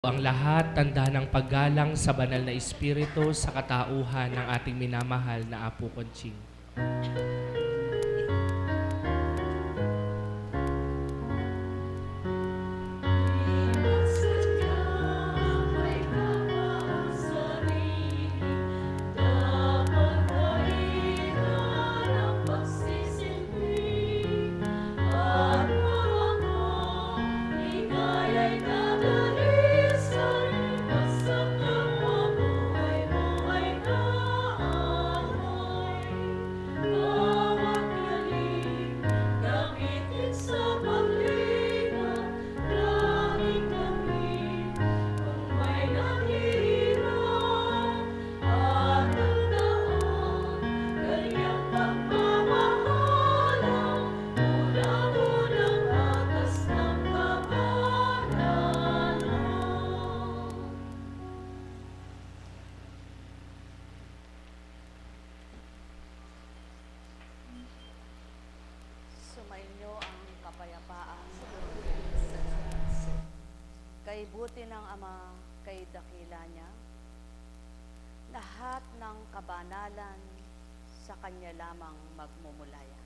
Ang lahat tanda ng paggalang sa banal na espiritu sa katauhan ng ating minamahal na Apo Conching. Sumainyo ang kapayapaan. Kay buti ng Ama, kay dakila niya, lahat ng kabanalan sa Kanya lamang magmumulaya.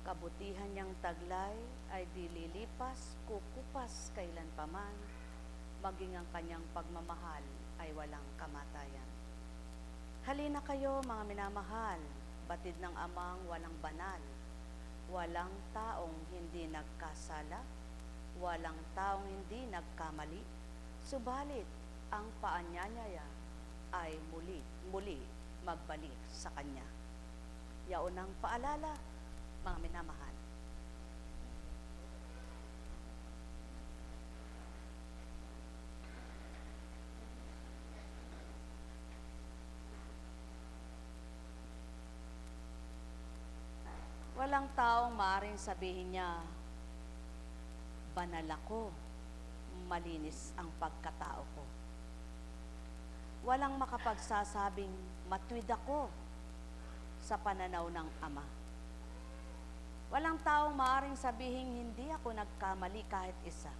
Kabutihan niyang taglay ay dililipas, kukupas kailanpaman, maging ang Kanyang pagmamahal ay walang kamatayan. Halina kayo mga minamahal, batid ng Amang walang banal, walang taong hindi nagkasala, walang taong hindi nagkamali, subalit ang paanyaya ay muli magbalik sa Kanya. Yaon ang paalala, mga minamahal. Walang taong maaaring sabihin niya, banal ako, malinis ang pagkatao ko. Walang makapagsasabing matwid ako sa pananaw ng Ama. Walang taong maaaring sabihin hindi ako nagkamali kahit isa.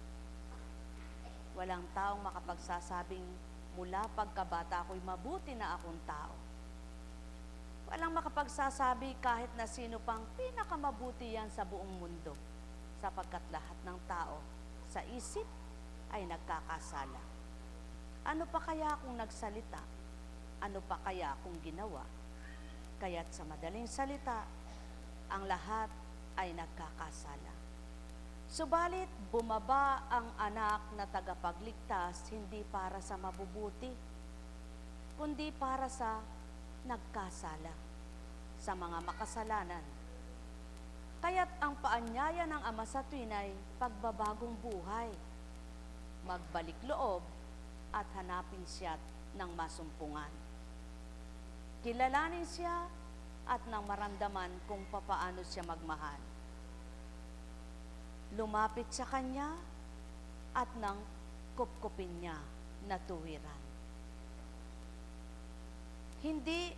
Walang taong makapagsasabing mula pagkabata ako'y mabuti na akong tao. Walang makapagsasabi kahit na sino pang pinakamabuti yan sa buong mundo, sapagkat lahat ng tao sa isip ay nagkakasala. Ano pa kaya kung nagsalita? Ano pa kaya kung ginawa? Kaya't sa madaling salita, ang lahat ay nagkakasala. Subalit, bumaba ang anak na tagapagligtas hindi para sa mabubuti, kundi para sa nagkasala, sa mga makasalanan. Kaya't ang paanyaya ng Ama sa tuwin ay pagbabagong buhay, magbalik loob at hanapin siya ng masumpungan. Kilalanin siya at nang maramdaman kung papaano siya magmahal. Lumapit sa Kanya at nang kupkupin niya na tuwiran. Hindi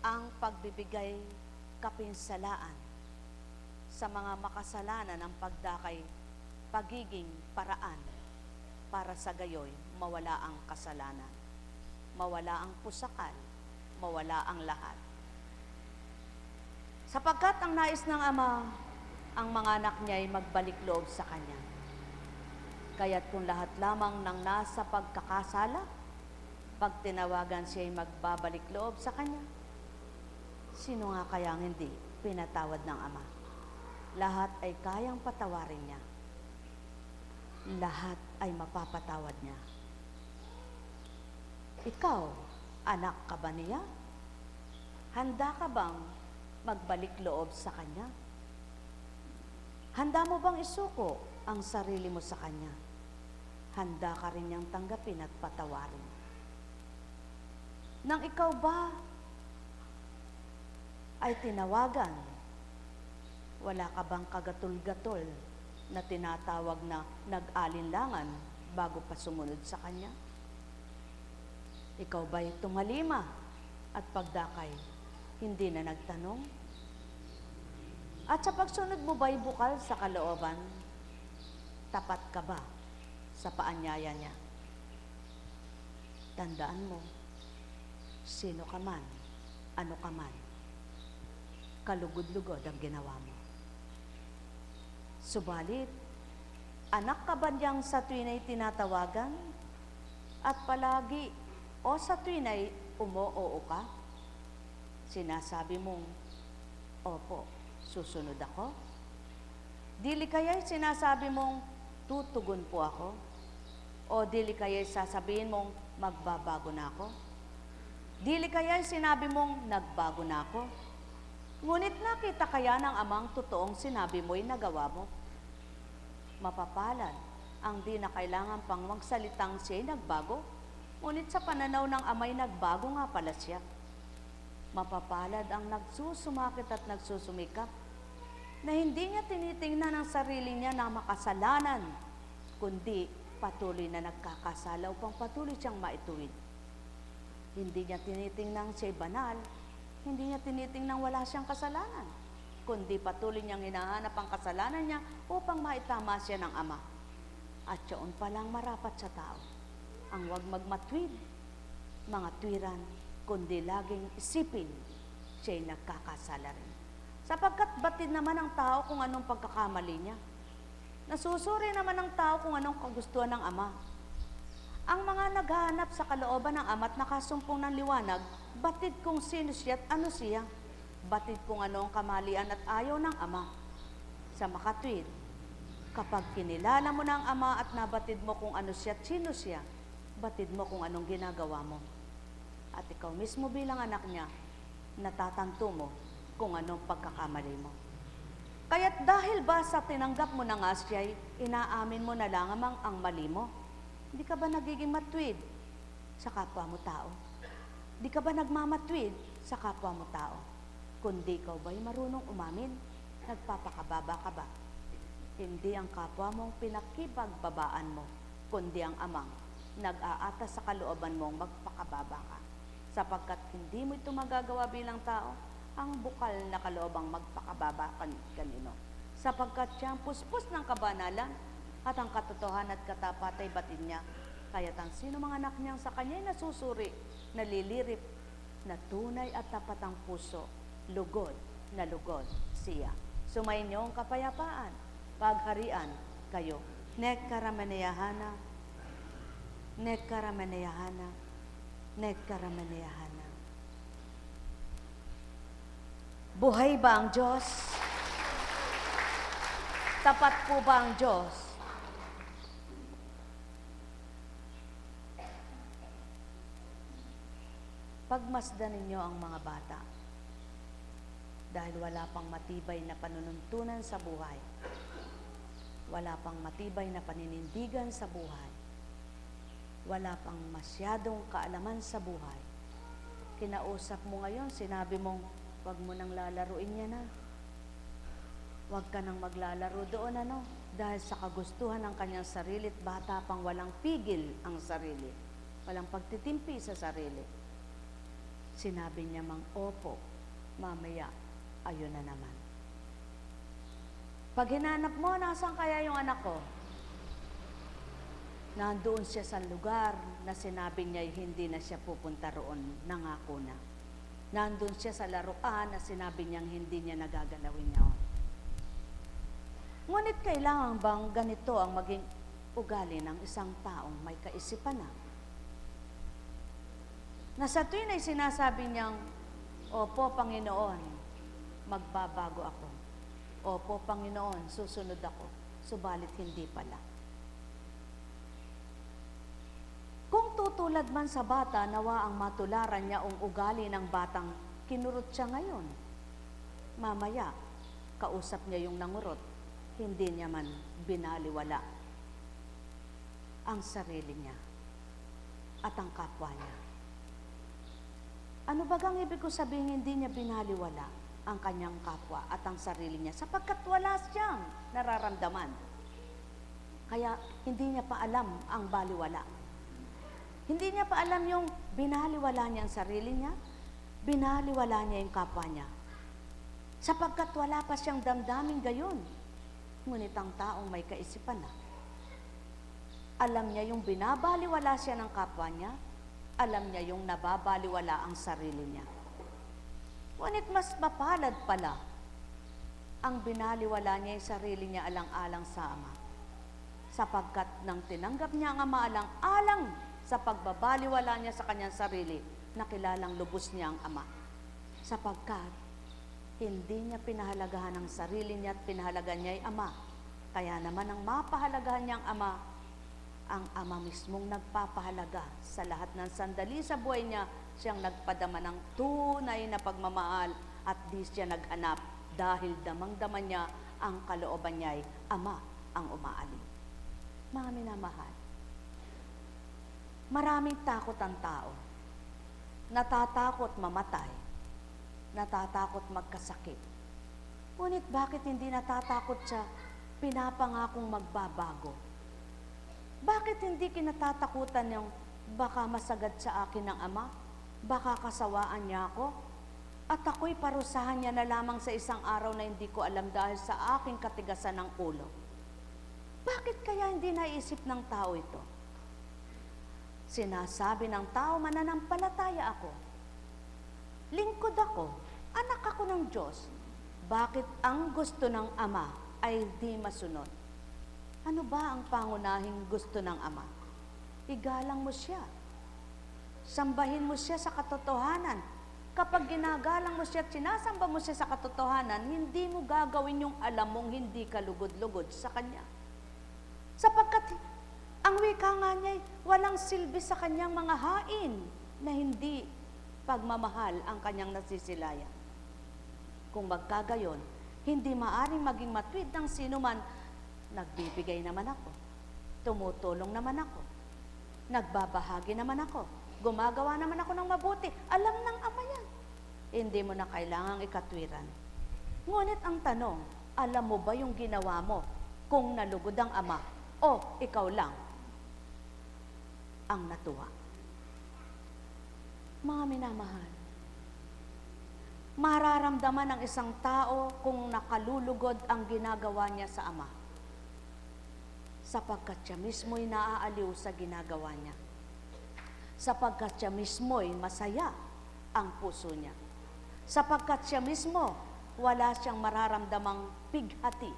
ang pagbibigay kapinsalaan sa mga makasalanan ng pagdakay pagiging paraan para sa gayoy mawala ang kasalanan, mawala ang pusakal, mawala ang lahat. Sapagkat ang nais ng Ama, ang mga anak niya ay magbalik loob sa Kanya. Kaya't kung lahat lamang ng nasa pagkakasala, pag tinawagan siya ay magbabalik loob sa Kanya, sino nga kayang hindi pinatawad ng Ama? Lahat ay kayang patawarin niya. Lahat ay mapapatawad niya. Ikaw, anak ka ba niya? Handa ka bang magbalik loob sa Kanya? Handa mo bang isuko ang sarili mo sa Kanya? Handa ka rin niyang tanggapin at patawarin. Nang ikaw ba ay tinawagan, wala ka bang kagatol-gatol na tinatawag na nag-alinlangan bago pa sumunod sa Kanya? Ikaw ba'y tumalima at pagdakay, hindi na nagtanong? At sa pagsunod mo ba'y bukal sa kalooban? Tapat ka ba sa paanyaya niya. Tandaan mo, sino ka man, ano ka man, kalugod-lugod ang ginawa mo. Subalit, anak ka ba niyang sa tuwin ay tinatawagan? At palagi, o sa tuwin ay umoo ka? Sinasabi mong, opo, susunod ako? Dili kaya'y sinasabi mong, tutugon po ako? O dili kaya'y sasabihin mong, magbabago na ako? Dili kaya'y sinabi mong, nagbago na ako? Ngunit nakita kaya ng amang totoong sinabi mo'y nagawa mo? Mapapalad ang di na kailangan pang magsalitang siya'y nagbago, ngunit sa pananaw ng amay nagbago nga pala siya. Mapapalad ang nagsusumakit at nagsusumikap, na hindi niya tinitingnan ang sarili niya na makasalanan, kundi patuloy na nagkakasala upang patuloy siyang maituwid. Hindi niya tinitingnan siya'y banal, hindi niya tinitingnan wala siyang kasalanan, kundi patuloy niyang hinahanap ang kasalanan niya upang maitama siya ng Ama. At yun palang marapat sa tao, ang huwag magmatwid, mga twiran, kundi laging isipin siya'y nagkakasala rin. Sapagkat batid naman ang tao kung anong pagkakamali niya. Nasusuri naman ang tao kung anong kagustuhan ng Ama. Ang mga naghahanap sa kalooban ng Ama at nakasumpong ng liwanag, batid kung sino siya at ano siya. Batid kung ano ang kamalian at ayaw ng Ama. Sa makatwid, kapag kinilala mo ng Ama at nabatid mo kung ano siya at sino siya, batid mo kung anong ginagawa mo. At ikaw mismo bilang anak niya, natatanto mo kung anong pagkakamali mo. Kaya't dahil ba sa tinanggap mo na nga siya'y inaamin mo na lang ang mali mo, hindi ka ba nagiging matwid sa kapwa mo tao? Hindi ka ba nagmamatwid sa kapwa mo tao? Kundi ikaw ba'y marunong umamin? Nagpapakababa ka ba? Hindi ang kapwa mong pinakipagbabaan mo, kundi ang Amang nag-aatas sa kalooban mong magpakababa ka. Sapagkat hindi mo ito magagawa bilang tao, ang bukal na kaloobang magpakababa kanino. Sapagkat siya ang puspos ng kabanalan at ang katotohanan at katapat ay batid niya. Kaya't ang sino mga anak niyang sa kanya'y nasusuri, nalilirip, na tunay at tapat ang puso, lugod na lugod siya. Sumainyo ang kapayapaan, pagharian kayo. Nekaramaneyahana, nekaramaneyahana, nekaramaneyahana. Buhay ba ang Diyos? Tapat po ba ang Diyos? Pagmasdan ninyo ang mga bata dahil wala pang matibay na panununtunan sa buhay. Wala pang matibay na paninindigan sa buhay. Wala pang masyadong kaalaman sa buhay. Kinausap mo ngayon, sinabi mong, huwag mo nang lalaruin niya na. Huwag ka nang maglalaro doon, ano? Dahil sa kagustuhan ng kanyang sarili at bata pang walang pigil ang sarili. Walang pagtitimpi sa sarili. Sinabi niya mang, opo, mamaya, ayun na naman. Pag hinanap mo, nasaan kaya yung anak ko? Nandoon siya sa lugar na sinabi niya hindi na siya pupunta roon, nangako na. Nandun siya sa laruan na sinabi niyang hindi niya nagagalawin niya. Ngunit kailangan bang ganito ang maging ugali ng isang taong may kaisipan na? Na sa tuwin ay sinasabi niyang, opo, Panginoon, magbabago ako. Opo, Panginoon, susunod ako. Subalit hindi pala. Kung tutulad man sa bata, nawa ang matularan niya ang ugali ng batang kinurot siya ngayon. Mamaya, kausap niya yung nangurot, hindi niya man binaliwala ang sarili niya at ang kapwa niya. Ano bagang ibig ko sabihin hindi niya binaliwala ang kanyang kapwa at ang sarili niya sapagkat wala siyang nararamdaman. Kaya hindi niya pa alam ang baliwala. Hindi niya pa alam yung binaliwala niya ang sarili niya, binaliwala niya yung kapwa niya. Sapagkat wala pa siyang damdaming gayon. Ngunit ang taong may kaisipan na, Alam niya yung binabaliwala siya ng kapwa niya. Alam niya yung nababaliwala ang sarili niya. Ngunit mas mapalad pala ang binaliwala niya yung sarili niya alang-alang sa Ama. Sapagkat nang tinanggap niya ang Ama alang-alang sa pagbabaliwala niya sa kanyang sarili, nakilalang lubos niya ang Ama. Sapagkat hindi niya pinahalagahan ang sarili niya at pinahalagahan niya ang Ama. Kaya naman ang mapahalagahan niya ang Ama, ang Ama mismong nagpapahalaga sa lahat ng sandali sa buhay niya. Siyang nagpadama ng tunay na pagmamahal at di siya naghanap dahil damang-dama niya ang kalooban niya ay Ama ang umaalin. Mga minamahal, maraming takot ang tao. Natatakot mamatay, natatakot magkasakit. Ngunit bakit hindi natatakot siya pinapangakong magbabago? Bakit hindi kinatatakutan yung baka masagad sa akin ng Ama? Baka kasawaan niya ako? At ako'y parusahan niya na lamang sa isang araw na hindi ko alam dahil sa aking katigasan ng ulo. Bakit kaya hindi naisip ng tao ito? Sinasabi ng tao, mananampalataya ako. Lingkod ako, anak ako ng Diyos. Bakit ang gusto ng Ama ay di masunod? Ano ba ang pangunahing gusto ng Ama? Igalang mo siya. Sambahin mo siya sa katotohanan. Kapag ginagalang mo siya at sinasamba mo siya sa katotohanan, hindi mo gagawin yung alam mong hindi ka lugod-lugod sa Kanya. Sapagkat ang wika nga niya ay walang silbi sa Kanyang mga hain na hindi pagmamahal ang Kanyang nasisilayan. Kung magkagayon, hindi maaring maging matwid ng sinuman. Nagbibigay naman ako, tumutulong naman ako, nagbabahagi naman ako, gumagawa naman ako ng mabuti. Alam ng Ama yan. Hindi mo na kailangang ikatwiran. Ngunit ang tanong, alam mo ba yung ginawa mo kung nalugod ang Ama o ikaw lang ang natuwa? Mga minamahal, mararamdaman ng isang tao kung nakalulugod ang ginagawa niya sa Ama, sapagkat siya mismo'y naaaliw sa ginagawa niya. Sapagkat siya mismo'y masaya ang puso niya. Sapagkat siya mismo, wala siyang mararamdamang pighati,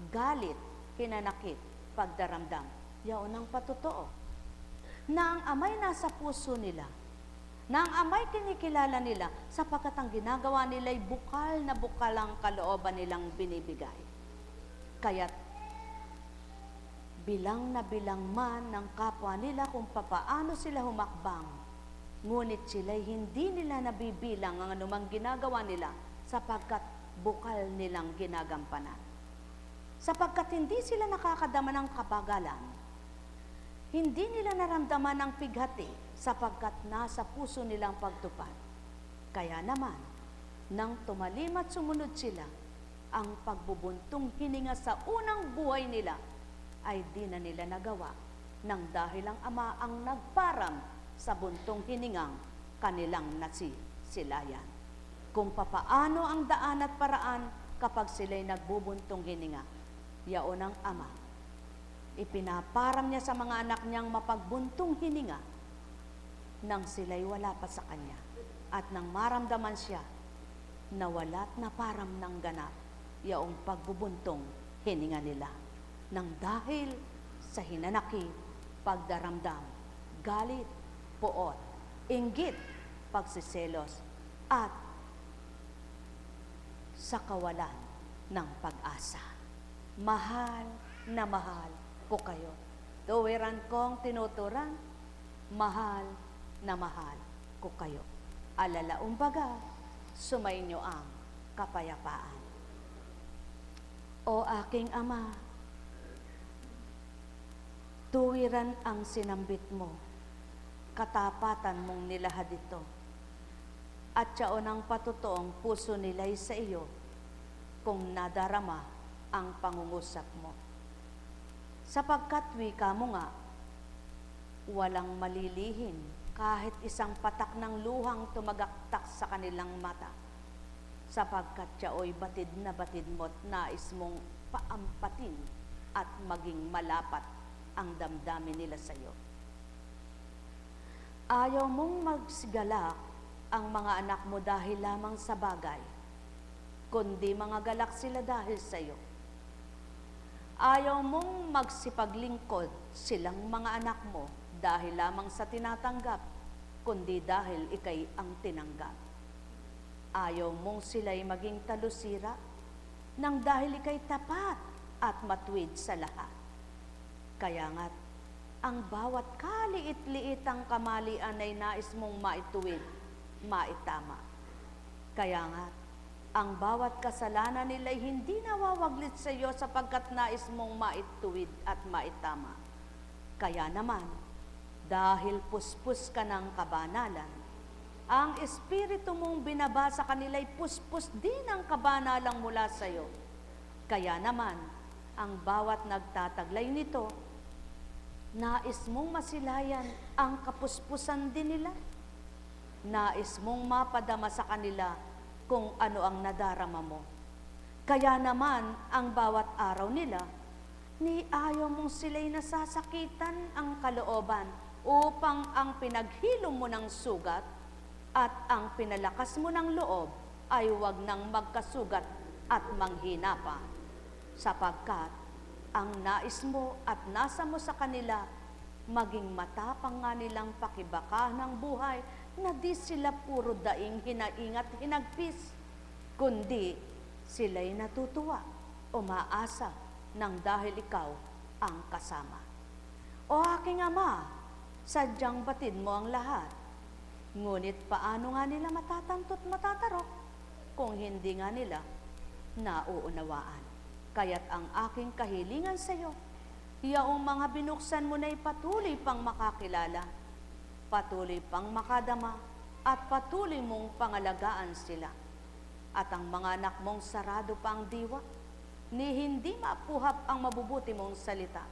galit, hinanakit, pagdaramdam. Yaon ang patotoo. Na ang Ama'y nasa puso nila, na ang Ama'y kinikilala nila, sapagkat ang ginagawa nila'y bukal na bukal ang kalooban nilang binibigay. Kaya't bilang na bilang man ng kapwa nila kung papaano sila humakbang, ngunit sila'y hindi nila nabibilang ang anumang ginagawa nila sapagkat bukal nilang ginagampanan. Sapagkat hindi sila nakakadama ng kabagalan, hindi nila naramdaman ng pighati sapagkat nasa puso nilang pagtupad. Kaya naman, nang tumalim at sumunod sila, ang pagbubuntong hininga sa unang buhay nila ay di na nila nagawa nang dahil ang Ama ang nagparam sa buntong hiningang kanilang nasisilayan. Kung papaano ang daan at paraan kapag sila'y nagbubuntong hininga, yaon ang Ama. Ipinaparam niya sa mga anak niyang mapagbuntong hininga nang sila'y wala pa sa Kanya at nang maramdaman siya na wala't naparam ng ganap yaong pagbubuntong hininga nila. Nang dahil sa hinanaki, pagdaramdam, galit, poot, inggit, pagsiselos, at sa kawalan ng pag-asa. Mahal na mahal ko kayo. Tuwiran kong tinuturan, mahal na mahal ko kayo. Alalaong baga, sumainyo ang kapayapaan. O aking Ama, tuwiran ang sinambit mo, katapatan mong nilahad ito, at yaon ang patutoong puso nila'y sa iyo kung nadarama ang pangungusap mo. Sapagkat wika mo nga, walang malilihin kahit isang patak ng luhang tumagaktak sa kanilang mata, sapagkat yao'y batid na batid mo't nais mong paampatin at maging malapat ang damdamin nila sa iyo. Ayaw mong magsigalak ang mga anak mo dahil lamang sa bagay, kundi mga galak sila dahil sa iyo. Ayaw mong magsipaglingkod silang mga anak mo dahil lamang sa tinatanggap, kundi dahil ikay ang tinanggap. Ayaw mong sila'y maging talusira nang dahil ikay tapat at matuwid sa lahat. Kaya nga't ang bawat kaliit-liitang kamalian ay nais mong maituwid, maitama. Kaya nga't ang bawat kasalanan nila'y hindi nawawaglit sa iyo sapagkat nais mong maituwid at maitama. Kaya naman, dahil puspos ka ng kabanalan, ang Espiritu mong binabasa kanila'y puspos din ang kabanalang mula sa iyo. Kaya naman, ang bawat nagtataglay nito, nais mong masilayan ang kapuspusan din nila. Nais mong mapadama sa kanila kung ano ang nadarama mo. Kaya naman, ang bawat araw nila, ni ayaw mong sila'y nasasakitan ang kalooban upang ang pinaghilom mo ng sugat at ang pinalakas mo ng loob ay huwag nang magkasugat at manghina pa. Sapagkat ang nais mo at nasa mo sa kanila, maging matapang nga nilang pakibaka ng buhay na di sila puro daing hinaingat hinagpis, kundi sila'y natutuwa, umaasa nang dahil ikaw ang kasama. O aking Ama, sadyang batid mo ang lahat. Ngunit paano nga nila matatanto't matatarok kung hindi nga nila nauunawaan? Kaya't ang aking kahilingan sa iyo, yaong mga binuksan mo na'y patuloy pang makakilala, patuloy pang makadama, at patuloy mong pangalagaan sila. At ang mga anak mong sarado pa ang diwa, ni hindi mapuhap ang mabubuti mong salita.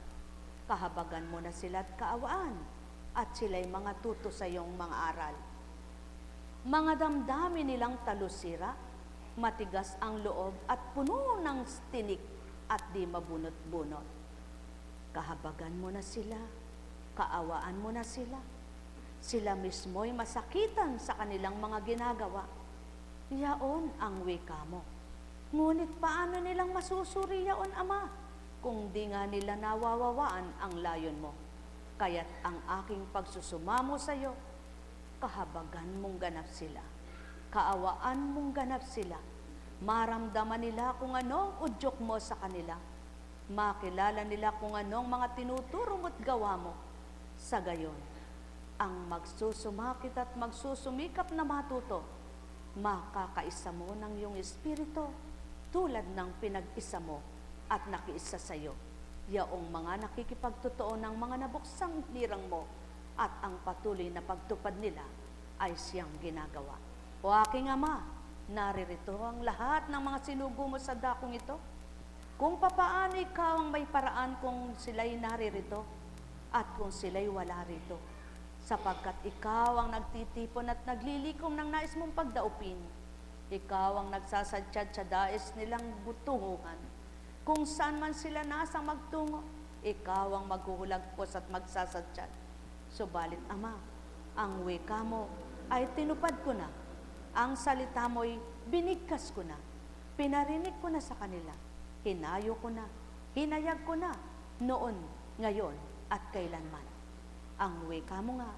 Kahabagan mo na sila at kaawaan, at sila'y mga tuto sa iyong mga aral. Mga damdamin nilang talusira, matigas ang loob at puno ng tinik at di mabunot-bunot. Kahabagan mo na sila, kaawaan mo na sila. Sila mismo'y masakitan sa kanilang mga ginagawa. Yaon ang wika mo. Ngunit paano nilang masusuri yaon, Ama, kung di nga nila nawawawaan ang layon mo? Kaya't ang aking pagsusumamo sa iyo, kahabagan mong ganap sila, kaawaan mong ganap sila, maramdaman nila kung anong udyok mo sa kanila, makilala nila kung anong mga tinuturo mo't gawa mo. Sa gayon, ang magsusumakit at magsusumikap na matuto, makakaisa mo ng iyong espiritu tulad ng pinag-isa mo at nakiisa sa iyo. Yaong mga nakikipagtotoo ng mga nabuksang lirang mo at ang patuloy na pagtupad nila ay siyang ginagawa. O aking Ama, naririto ang lahat ng mga sinugo mo sa dakong ito. Kung papaano ikaw ang may paraan kung sila'y naririto at kung sila'y wala rito. Sapagkat ikaw ang nagtitipon at naglilikom ng nais mong pagdaupin. Ikaw ang nagsasadyad sa dais nilang butunguhan. Kung saan man sila nasang magtungo, ikaw ang maghuhulagpos at magsasadyad. Subalit, Ama, ang wika mo ay tinupad ko na. Ang salita mo'y binigkas ko na. Pinarinig ko na sa kanila. Hinayo ko na. Hinayag ko na. Noon, ngayon, at kailanman. Ang wika mo nga,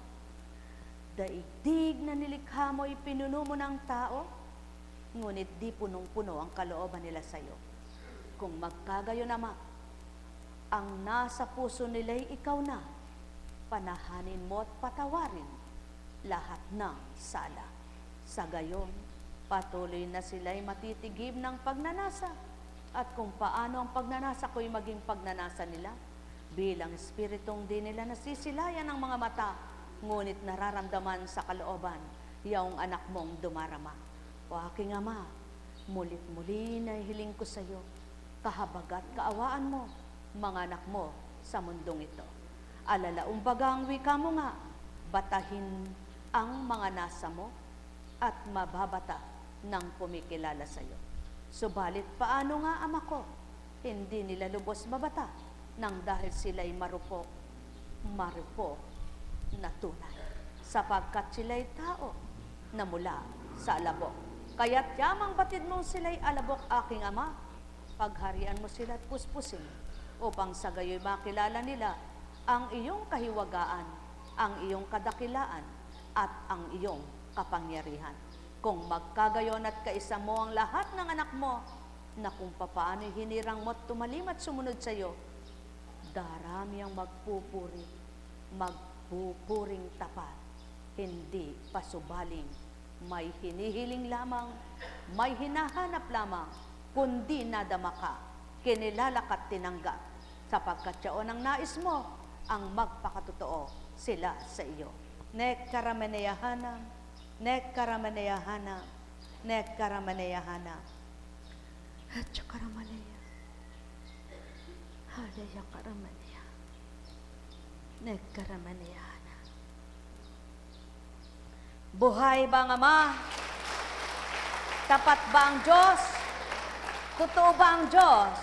daigdig na nilikha mo'y pinuno mo ng tao, ngunit di punong-puno ang kalooban nila sa iyo. Kung magkagayon, Ama, ang nasa puso nila'y ikaw na, panahanin mo at patawarin lahat ng sala. Sa gayon, patuloy na sila'y matitigib ng pagnanasa, at kung paano ang pagnanasa ko'y maging pagnanasa nila, bilang espiritong di nila nasisilayan ang mga mata, ngunit nararamdaman sa kalooban, yaong anak mong dumarama. O aking Ama, mulit-muli na hiling ko sa iyo, kahabagat kaawaan mo, mga anak mo sa mundong ito. Alalaumbaga ang wika mo nga, batahin ang mga nasa mo at mababata ng pumikilala sa iyo. Subalit paano nga, Ama ko, hindi nila lubos mabata nang dahil sila'y marupok na tunay, sapagkat sila'y tao na mula sa alabok. Kaya't yamang batid mong sila'y alabok, aking Ama, pagharian mo sila at puspusin, upang sa gayo'y makilala nila ang iyong kahiwagaan, ang iyong kadakilaan, at ang iyong kapangyarihan. Kung magkagayon at kaisa mo ang lahat ng anak mo, na kung papaano'y hinirang mo at tumalim at sumunod sa iyo, darami ang magpupuring tapat, hindi pasubaling, may hinihiling lamang, may hinahanap lamang, kundi nadama ka, kinilala ka't tinanggap, sapagkat yaon ang nais mo, ang magpakatotoo sila sa iyo. Nekaramaneyahana, nekaramaneyahana, nekaramaneyahana, at chakaramanaya, halaya karamanaya, nekaramaneyahana. Buhay ba ang Ama? Tapat ba ang Diyos? Totoo ba ang Diyos?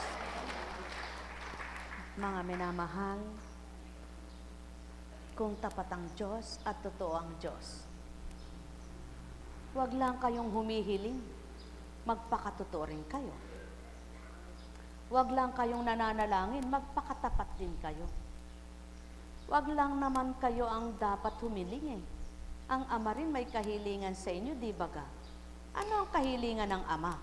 Mga minamahal, kung tapat ang Diyos at totoo ang Diyos, huwag lang kayong humihiling, magpakatotoo rin kayo. Huwag lang kayong nananalangin, magpakatapat din kayo. Huwag lang naman kayo ang dapat humiling eh. Ang Ama rin may kahilingan sa inyo, di ba ga? Ano ang kahilingan ng Ama?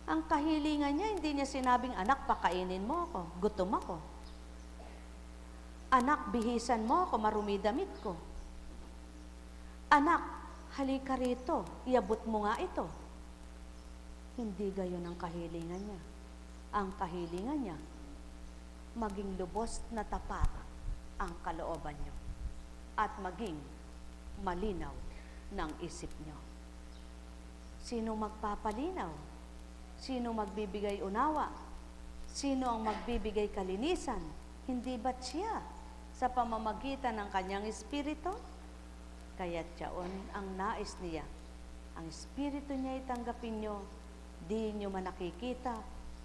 Ang kahilingan niya, hindi niya sinabing, anak, pakainin mo ako, gutom ako. Anak, bihisan mo ako, marumi damit ko. Anak, halika rito, iabot mo nga ito. Hindi gayon ang kahilingan niya. Ang kahilingan niya, maging lubos na tapat ang kalooban niyo at maging malinaw ng isip niyo. Sino magpapalinaw? Sino magbibigay unawa? Sino ang magbibigay kalinisan? Hindi ba't siya sa pamamagitan ng kanyang espiritu? Kaya't yaon ang nais niya. Ang espiritu niya itanggapin nyo, di nyo man nakikita,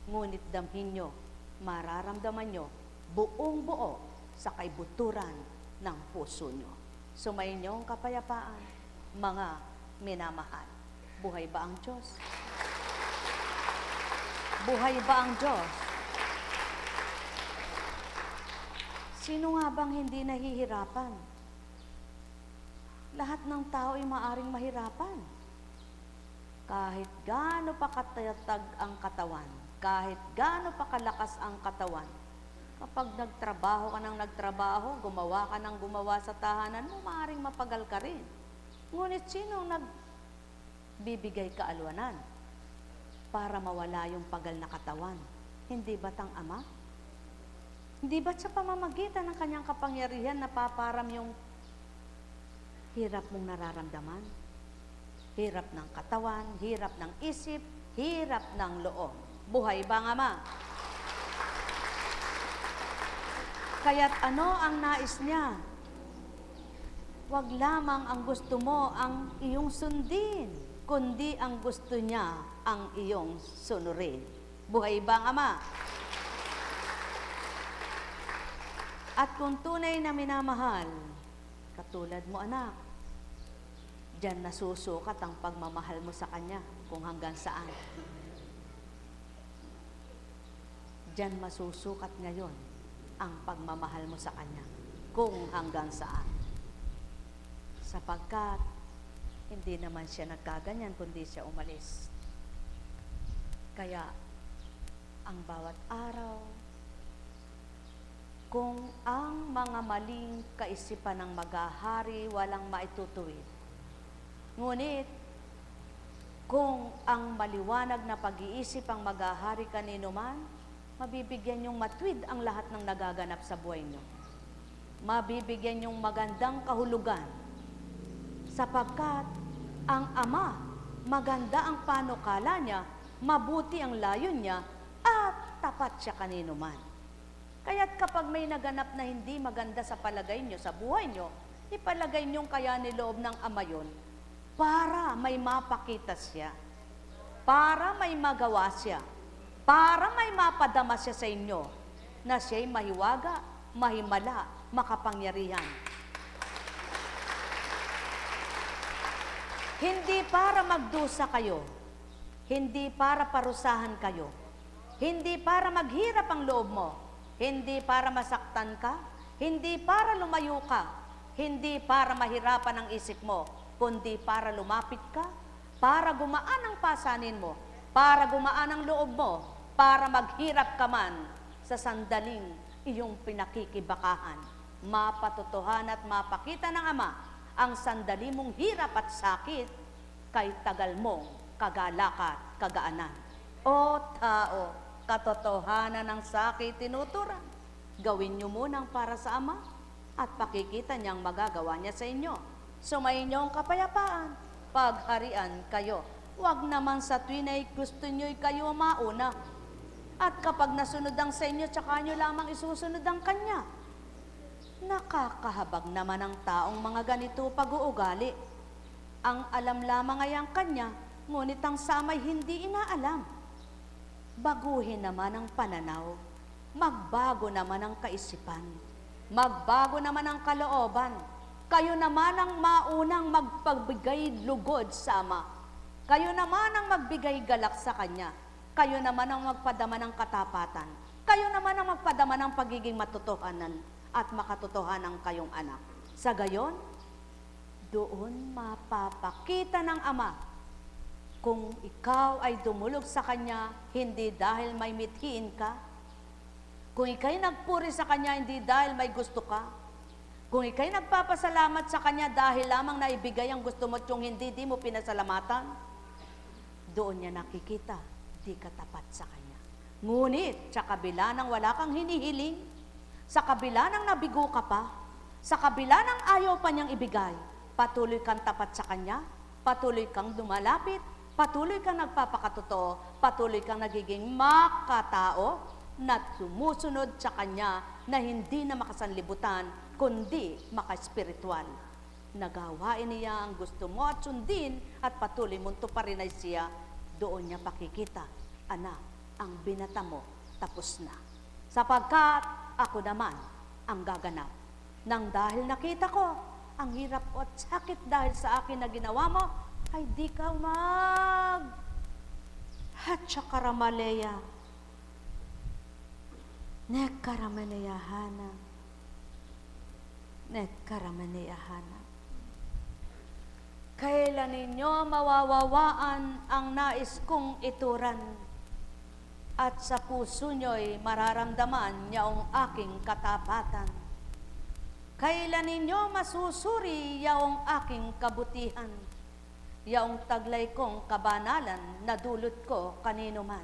ngunit damhin nyo, mararamdaman nyo, buong buo sa kaibuturan ng puso nyo. Sumayin nyo ang kapayapaan, mga minamahal. Buhay ba ang Diyos? Buhay ba ang Diyos? Sino nga bang hindi nahihirapan? Lahat ng tao ay maaring mahirapan. Kahit gaano pa katayatag ang katawan, kahit gaano pa kalakas ang katawan, kapag nagtrabaho ka ng nagtrabaho, gumawa ka ng gumawa sa tahanan mo, maaring mapagal ka rin. Ngunit sino nagbibigay kaalwanan para mawala yung pagal na katawan? Hindi ba't ang Ama? Hindi ba't sa pamamagitan ng kanyang kapangyarihan napaparam yung hirap mong nararamdaman? Hirap ng katawan, hirap ng isip, hirap ng loob. Buhay ba ang Ama? Kaya't ano ang nais niya? Huwag lamang ang gusto mo ang iyong sundin, kundi ang gusto niya ang iyong sunurin. Buhay ba ang Ama? At kung tunay na minamahal, katulad mo anak, diyan nasusukat ang pagmamahal mo sa Kanya kung hanggang saan. Diyan masusukat ngayon ang pagmamahal mo sa Kanya kung hanggang saan. Sapagkat hindi naman siya nagkaganyan kundi siya umalis. Kaya ang bawat araw, kung ang mga maling kaisipan ng maghahari walang maitutuwid, ngunit kung ang maliwanag na pag-iisip ang maghahari kanino man, mabibigyan niyong matwid ang lahat ng nagaganap sa buhay niyo. Mabibigyan niyong magandang kahulugan, sapagkat ang Ama, maganda ang panukala niya, mabuti ang layon niya, at tapat siya kanino man. Kaya't kapag may naganap na hindi maganda sa palagay nyo, sa buhay nyo, ipalagay nyong kaya niloob ng Ama yun para may mapakita siya, para may magawa siya, para may mapadama siya sa inyo na siya'y mahiwaga, mahimala, makapangyarihan. Hindi para magdusa kayo, hindi para parusahan kayo, hindi para maghirap ang loob mo, hindi para masaktan ka, hindi para lumayo ka, hindi para mahirapan ang isip mo, kundi para lumapit ka, para gumaan ang pasanin mo, para gumaan ang loob mo, para maghirap ka man sa sandaling iyong pinakikibakahan. Mapatotohan at mapakita ng Ama ang sandali mong hirap at sakit kay tagal mong kagalak at kagaanan. O tao, katotohanan ng sakit tinuturan. Gawin niyo munang para sa Ama at pakikita niyang magagawa niya sa inyo. Sumayin niyo ang kapayapaan, pagharian kayo. Huwag naman sa tuwin ay gusto niyo'y kayo mauna. At kapag nasunod ang sa inyo, tsaka nyo lamang isusunod ang Kanya. Nakakahabag naman ang taong mga ganito pag-uugali. Ang alam lamang ay ang Kanya, ngunit ang samay hindi inaalam. Baguhin naman ang pananaw, magbago naman ang kaisipan, magbago naman ang kalooban. Kayo naman ang maunang magpagbigay lugod sa Ama. Kayo naman ang magbigay galak sa Kanya. Kayo naman ang magpadama ng katapatan. Kayo naman ang magpadama ng pagiging matotohanan at makatotohanan kayong anak. Sa gayon, doon mapapakita ng Ama kung ikaw ay dumulog sa Kanya, hindi dahil may mithiin ka. Kung ikaw'y nagpuri sa Kanya, hindi dahil may gusto ka. Kung ikaw'y nagpapasalamat sa Kanya dahil lamang naibigay ang gusto mo at yung hindi di mo pinasalamatan, doon niya nakikita, di ka tapat sa Kanya. Ngunit, sa kabila ng wala kang hinihiling, sa kabila ng nabigo ka pa, sa kabila ng ayaw pa niyang ibigay, patuloy kang tapat sa Kanya, patuloy kang lumalapit, patuloy kang nagpapakatotoo, patuloy kang nagiging makatao na sumusunod sa Kanya na hindi na makasanlibutan, kundi makaspiritual. Nagawain niya ang gusto mo at sundin at patuloy mong tuparin ay siya, doon niya pakikita, anak, ang binata mo tapos na. Sapagkat ako naman ang gaganap. Nang dahil nakita ko, ang hirap at sakit dahil sa akin na ginawa mo, ay di ka Hatchakaramaleya. Nekaramaneyahana. Nekaramaneyahana. Kailan ninyo mawawawaan ang nais kong ituran at sa puso nyo'y mararamdaman yaong aking katapatan. Kailan ninyo masusuri yaong aking kabutihan, yaong taglay kong kabanalan na dulot ko kanino man.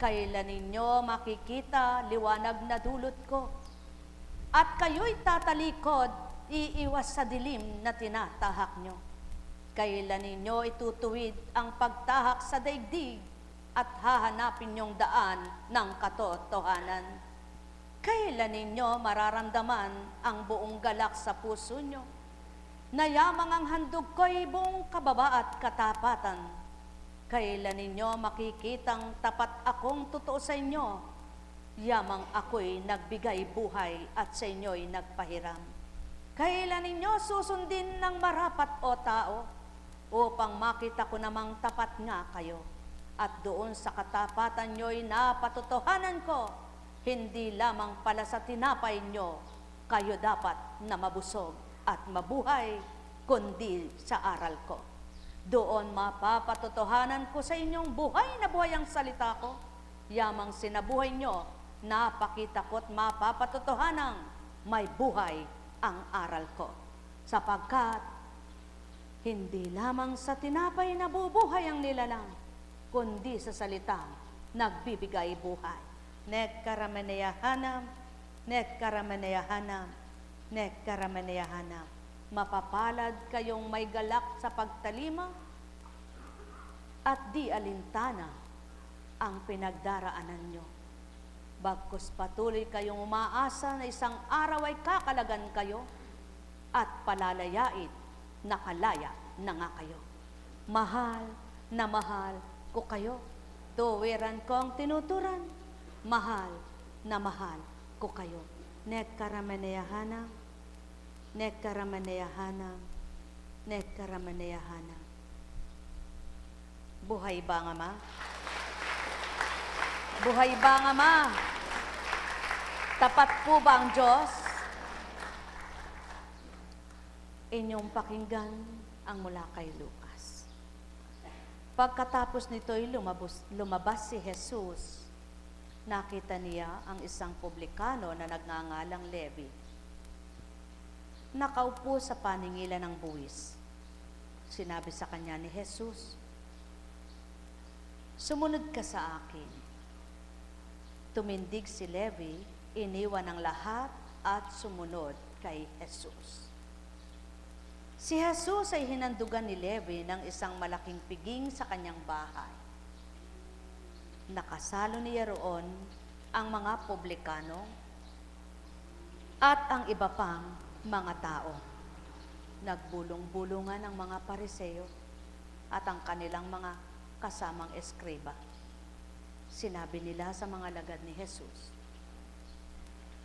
Kailan ninyo makikita liwanag na dulot ko, at kayo'y tatalikod, iiwas sa dilim na tinatahak nyo. Kailan ninyo itutuwid ang pagtahak sa daigdig at hahanapin yung daan ng katotohanan. Kailan ninyo mararamdaman ang buong galak sa puso nyo, na yamang ang handog ko'y buong kababa at katapatan. Kailan ninyo makikitang tapat akong totoo sa inyo, yamang ako'y nagbigay buhay at sa inyo'y nagpahiram. Kailan ninyo susundin ng marapat o tao, upang makita ko namang tapat nga kayo. At doon sa katapatan nyo'y napatotohanan ko, hindi lamang pala sa tinapay nyo, kayo dapat na mabusog at mabuhay, kundi sa aral ko. Doon mapapatotohanan ko sa inyong buhay na buhay ang salita ko, yamang sinabuhay nyo, napakita ko't mapapatotohanang may buhay ang aral ko. Sapagkat hindi lamang sa tinapay na bubuhay ang nilalang, kundi sa salitang nagbibigay buhay. Nekaramaneyahana, nekaramaneyahana, nekaramaneyahana. Mapapalad kayong may galak sa pagtalima at di alintana ang pinagdaraanan nyo. Bagkus patuloy kayong umaasa na isang araw ay kakalagan kayo at palalayain, nakalaya na nga kayo. Mahal na mahal ko kayo. tuwiran kong tinuturan, mahal na mahal ko kayo. Nekaramaneyahana, nekaramaneyahana, nekaramaneyahana. Buhay ba ang Ama? Buhay ba ang Ama? Tapat po ba ang Diyos? Inyong pakinggan ang mula kay Lucas. Pagkatapos nito'y lumabas si Jesus, nakita niya ang isang publikano na nagngangalang Levi. Nakaupo sa paningilan ng buwis. Sinabi sa kanya ni Jesus, "Sumunod ka sa akin." Tumindig si Levi, iniwan ang lahat at sumunod kay Jesus. Si Jesus ay hinandugan ni Levi ng isang malaking piging sa kanyang bahay. Nakasalo niya roon ang mga publikano at ang iba pang mga tao. Nagbulong-bulungan ang mga pariseo at ang kanilang mga kasamang eskriba. Sinabi nila sa mga lagad ni Jesus,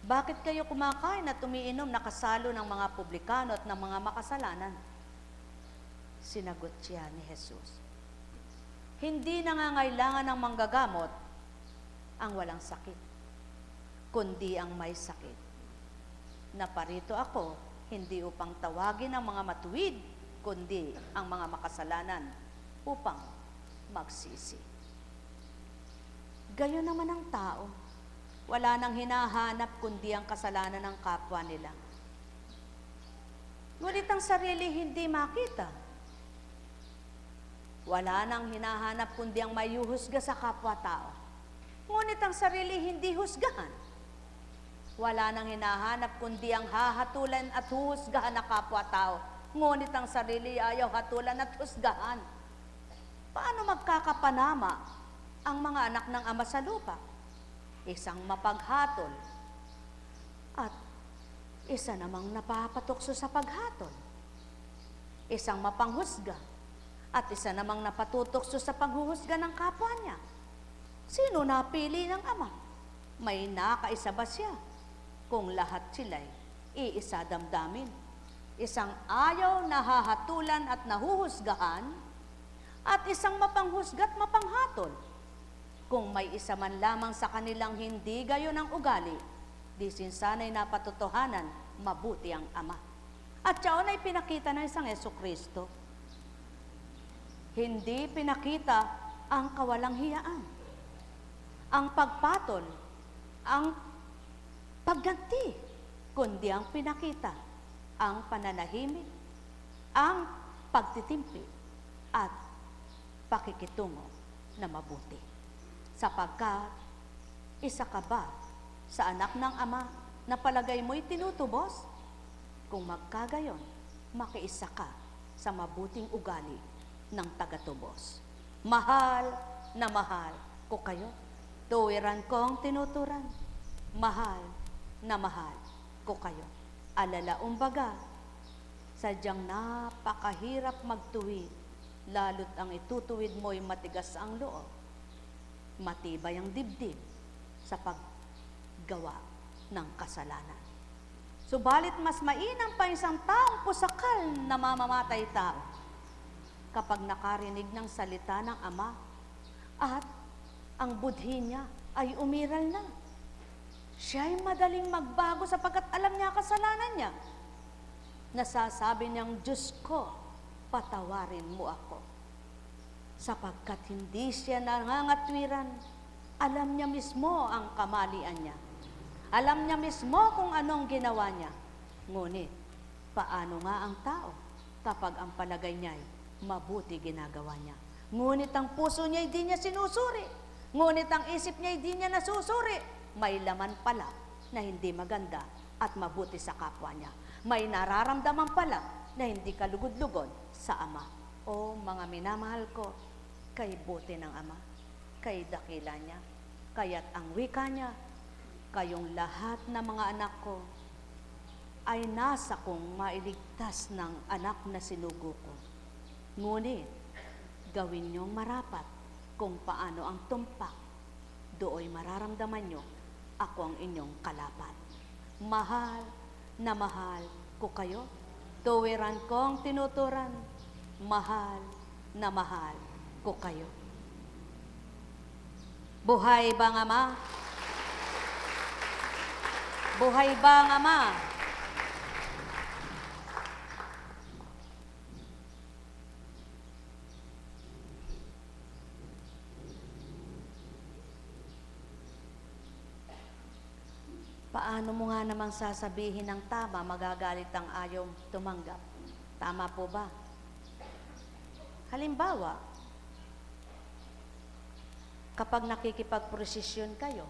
"Bakit kayo kumakain at umiinom na kasalo ng mga publikano at ng mga makasalanan?" Sinagot siya ni Jesus, "Hindi nangangailangan ng manggagamot ang walang sakit, kundi ang may sakit. Naparito ako, hindi upang tawagin ang mga matuwid, kundi ang mga makasalanan upang magsisi." Gayon naman ang tao. Wala nang hinahanap kundi ang kasalanan ng kapwa nila. Ngunit ang sarili hindi makita. Wala nang hinahanap kundi ang mayuhusga sa kapwa-tao. Ngunit ang sarili hindi husgahan. Wala nang hinahanap kundi ang hahatulan at huhusgahan na kapwa-tao. Ngunit ang sarili ayaw hatulan at husgahan. Paano magkakapanama ang mga anak ng Ama sa lupa? Isang mapaghatol at isa namang napapatukso sa paghatol. Isang mapanghusga at isa namang napatutukso sa panghuhusga ng kapwa niya. Sino napili ng Ama? May nakaisa ba siya? Kung lahat sila'y iisa damdamin. Isang ayaw nahahatulan at nahuhusgahan at isang mapanghusga at mapanghatol. Kung may isa man lamang sa kanilang hindi gayon ang ugali, di sinsana'y napatotohanan, mabuti ang Ama. At siya ay pinakita ng isang Jesucristo. Hindi pinakita ang kawalang hiyaan, ang pagpatol, ang pagganti, kundi ang pinakita, ang pananahimik, ang pagtitimpi, at pakikitungo na mabuti. Sapagkat, isa ka ba sa anak ng Ama na palagay mo'y tinutubos? Kung magkagayon, makiisa ka sa mabuting ugali ng tagatubos. Mahal na mahal ko kayo. Tuwiran kong tinuturan. Mahal na mahal ko kayo. Alalaong baga, sadyang napakahirap magtuwid, lalo't ang itutuwid mo'y matigas ang loob. Matibay ang dibdib sa paggawa ng kasalanan. Subalit mas mainam pa isang taong pusakal na mamamatay tao kapag nakarinig ng salita ng Ama at ang budhi niya ay umiral na. Siya'y madaling magbago sapagkat alam niya kasalanan niya. Nasasabi niyang, "Diyos ko, patawarin mo ako." Sapagkat hindi siya nangangatwiran, alam niya mismo ang kamalian niya. Alam niya mismo kung anong ginawa niya. Ngunit, paano nga ang tao kapag ang palagay niya'y mabuti ginagawa niya? Ngunit ang puso niya'y di niya sinusuri. Ngunit ang isip niya'y di niya nasusuri. May laman pala na hindi maganda at mabuti sa kapwa niya. May nararamdaman pala na hindi kalugod-lugod sa Ama. O mga minamahal ko, kay buti ng Ama, kay dakila niya, kaya't ang wika niya, kayong lahat na mga anak ko ay nasa kong mailigtas ng anak na sinugo ko. Ngunit, gawin niyong marapat kung paano ang tumpak, dooy mararamdaman nyo, ako ang inyong kalapat. Mahal na mahal ko kayo, tuwiran kong tinuturan, mahal na mahal ko kayo. Buhay bang Ama? Buhay bang Ama? Paano mo nga namang sasabihin ng tama, magagalit ang ayaw tumanggap? Tama po ba? Halimbawa, kapag nakikipagprosesyon kayo,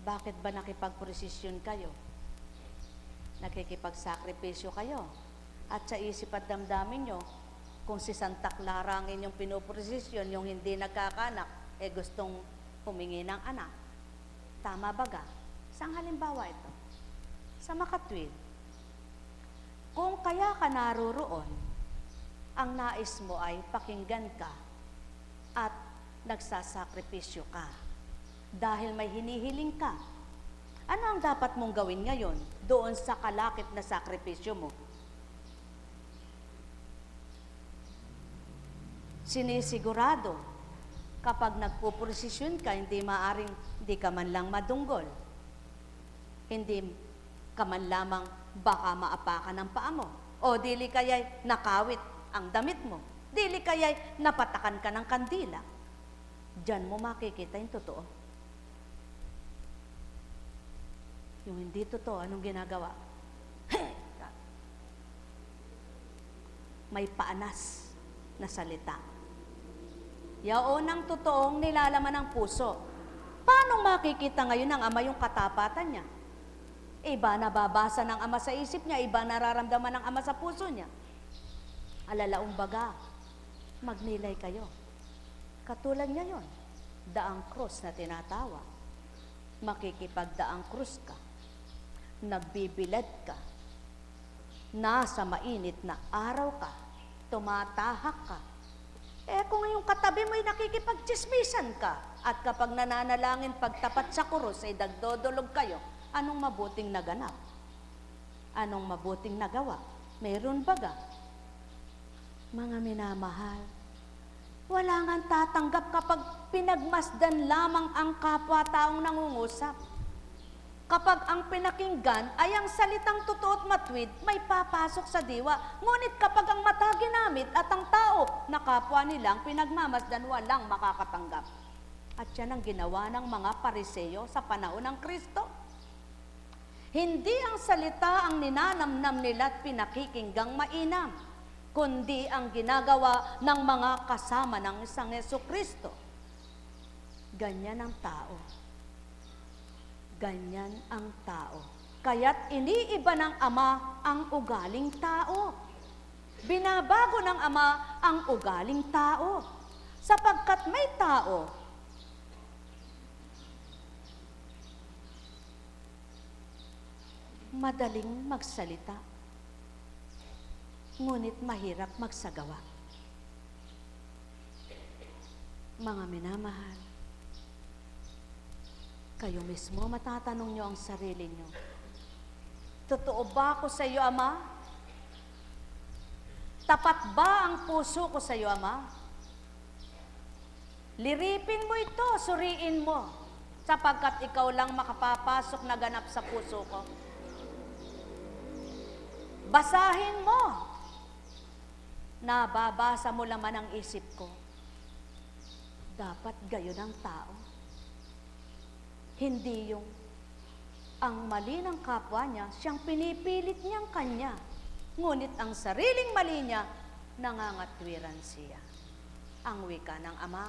bakit ba nakipagprosesyon kayo? Nakikipagsakripisyo kayo. At sa isip at damdamin nyo, kung si Santa Clara ang inyong pinoprosesyon, yung hindi nagkakanak, gustong humingi ng anak. Tama baga? Isang halimbawa ito. Sa makatwid, kung kaya ka naroroon, ang nais mo ay pakinggan ka at nagsasakripisyo ka dahil may hinihiling ka. Ano ang dapat mong gawin ngayon doon sa kalakip na sakripisyo mo? Sinisigurado, kapag nagpuprosesyon ka, hindi ka man lang madunggol. Hindi ka man lamang baka maapakan ng paa mo. O dili kaya'y nakawit ang damit mo. Dili kaya'y napatakan ka ng kandila. Diyan mo makikita yung totoo. Yung hindi totoo, anong ginagawa? May paanas na salita. Yaon ang totoong nilalaman ng puso. Paano makikita ngayon ng Ama yung katapatan niya? Iba nababasa ng Ama sa isip niya, iba nararamdaman ng Ama sa puso niya. Alalaong baga, magnilay kayo. Katulad niya yon, daang krus na tinatawa. Makikipagdaang krus ka, nagbibilad ka, nasa mainit na araw ka, tumatahak ka. Kung yung katabi mo'y nakikipagtsismisan ka, at kapag nananalangin pagtapat sa krus ay dagdodolog kayo, anong mabuting naganap? Anong mabuting nagawa? Meron baga? Mga minamahal, wala nga tatanggap kapag pinagmasdan lamang ang kapwa-taong nangungusap. Kapag ang pinakinggan ay ang salitang totoo at matwid, may papasok sa diwa. Ngunit kapag ang mata ginamit at ang tao na kapwa nilang pinagmamasdan, walang makakatanggap. At yan ang ginawa ng mga Pariseo sa panahon ng Kristo. Hindi ang salita ang ninanamnam nila at pinakikinggang mainam, kundi ang ginagawa ng mga kasama ng isang Jesucristo. Ganyan ang tao. Ganyan ang tao. Kaya't iniiba ng Ama ang ugaling tao. Binabago ng Ama ang ugaling tao. Sapagkat may tao, madaling magsalita, ngunit mahirap magsagawa. Mga minamahal, kayo mismo matatanong nyo ang sarili nyo. Totoo ba ako sa iyo, Ama? Tapat ba ang puso ko sa iyo, Ama? Liripin mo ito, suriin mo, sapagkat ikaw lang makapapasok na ganap sa puso ko. Basahin mo. Nababasa mo laman ang isip ko. Dapat gayon ang tao. Hindi yung ang mali ng kapwa niya, siyang pinipilit niyang kanya. Ngunit ang sariling mali niya, nangangatwiran siya. Ang wika ng Ama,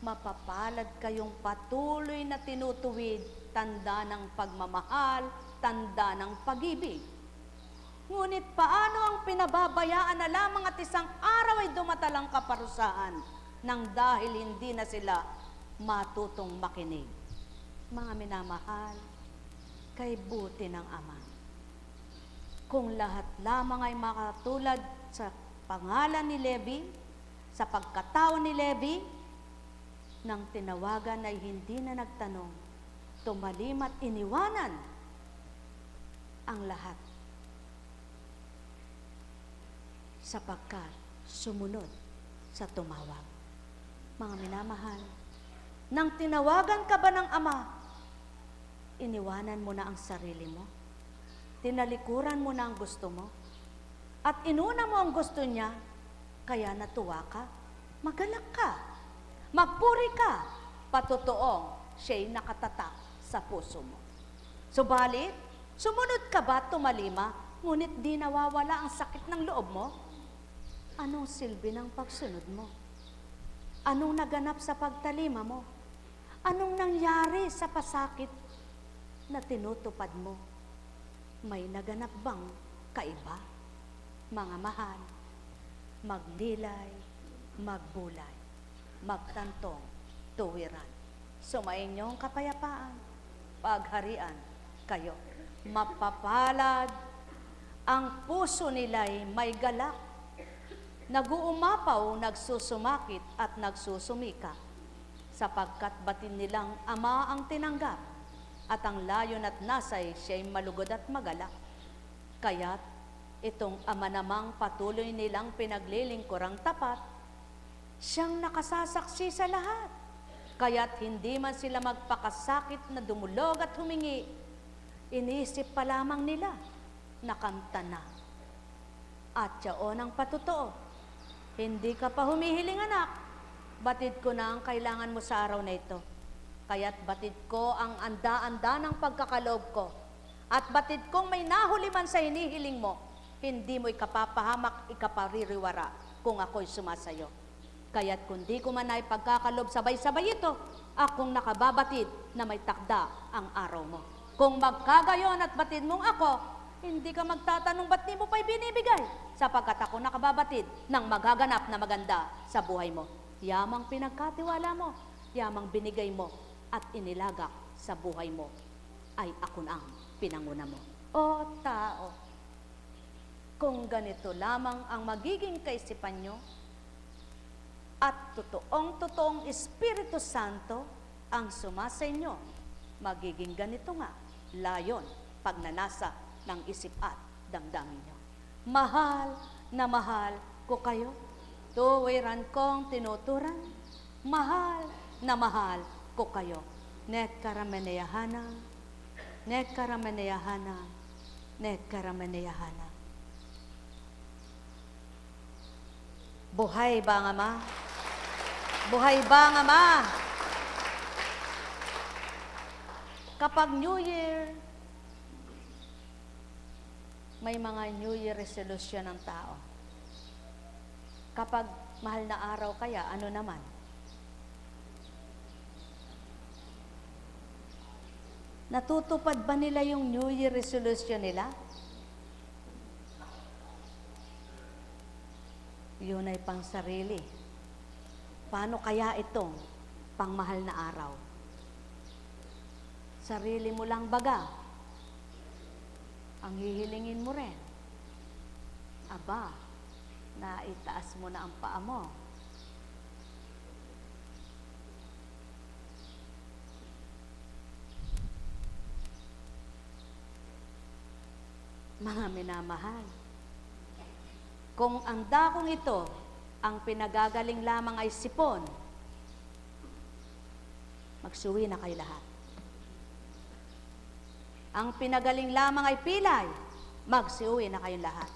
mapapalad kayong patuloy na tinutuwid, tanda ng pagmamahal, tanda ng pag-ibig. Ngunit paano ang pinababayaan na lamang at isang araw ay dumatalang kaparusahan nang dahil hindi na sila matutong makinig? Mga minamahal, kay buti ng Ama. Kung lahat lamang ay makatulad sa pangalan ni Levi, sa pagkatao ni Levi, Nang tinawagan ay hindi na nagtanong, tumalim at iniwanan ang lahat. Sapagkat sumunod sa tumawag. Mga minamahal, nang tinawagan ka ba ng Ama, iniwanan mo na ang sarili mo? Tinalikuran mo na ang gusto mo? At inuna mo ang gusto niya, kaya natuwa ka? Magalak ka, magpuri ka, patutoong siya'y nakatatak sa puso mo. Subalit, sumunod ka ba tumalima, ngunit di nawawala ang sakit ng loob mo? Anong silbi ng pagsunod mo? Anong naganap sa pagtalima mo? Anong nangyari sa pasakit na tinutupad mo? May naganap bang kaiba? Mga mahal, magnilay, magbulay, magtantong, tuwiran. Sumainyong kapayapaan, pagharian kayo. Mapapalad, ang puso nila'y may galak, nag-uumapaw, nagsusumakit at nagsusumika, sapagkat batin nilang Ama ang tinanggap, at ang layon at nasay siya'y malugod at magalak. Kaya't itong Ama namang patuloy nilang pinaglilingkurang tapat, siyang nakasasaksi sa lahat. Kaya't hindi man sila magpakasakit na dumulog at humingi, inisip pa lamang nila, nakanta na. At yaon ang patotoo, hindi ka pa humihiling anak, batid ko na ang kailangan mo sa araw na ito. Kaya't batid ko ang anda-anda ng pagkakaloob ko. At batid kong may nahuli man sa hinihiling mo, hindi mo ikapapahamak, ikapaririwara kung ako'y sumasayo. Kaya't kundi ko man ay pagkakalob sabay-sabay ito, akong nakababatid na may takda ang araw mo. Kung magkagayon at batid mong ako, hindi ka magtatanong ba't di mo pa'y binibigay, sapagkat ako nakababatid ng maghaganap na maganda sa buhay mo. Yamang pinagkatiwala mo, yamang binigay mo at inilagak sa buhay mo, ay ako na ang pinanguna mo. O tao, kung ganito lamang ang magiging kaisipan nyo, at totoong Espiritu Santo ang sumasa inyo, magiging ganito nga, layon, pagnanasa ng isip at damdamin nyo. Mahal na mahal ko kayo, tuwiran kong tinuturan, mahal na mahal ko kayo. Net karameneyahana, net karameneyahana, net karameneyahana. Buhay ba ang Ama? Buhay ba ang Ama? Kapag New Year, may mga New Year resolution ng tao. Kapag mahal na araw kaya, ano naman? Natutupad ba nila yung New Year resolution nila? Yun ay pang sarili. Paano kaya itong pangmahal na araw? Sarili mo lang baga ang hihilingin mo rin. Aba, naitaas mo na ang paa mo. Mga minamahal, kung ang dakong ito, ang pinagagaling lamang ay sipon, magsuwi na kayo lahat. Ang pinagaling lamang ay pilay, magsiuwi na kayong lahat.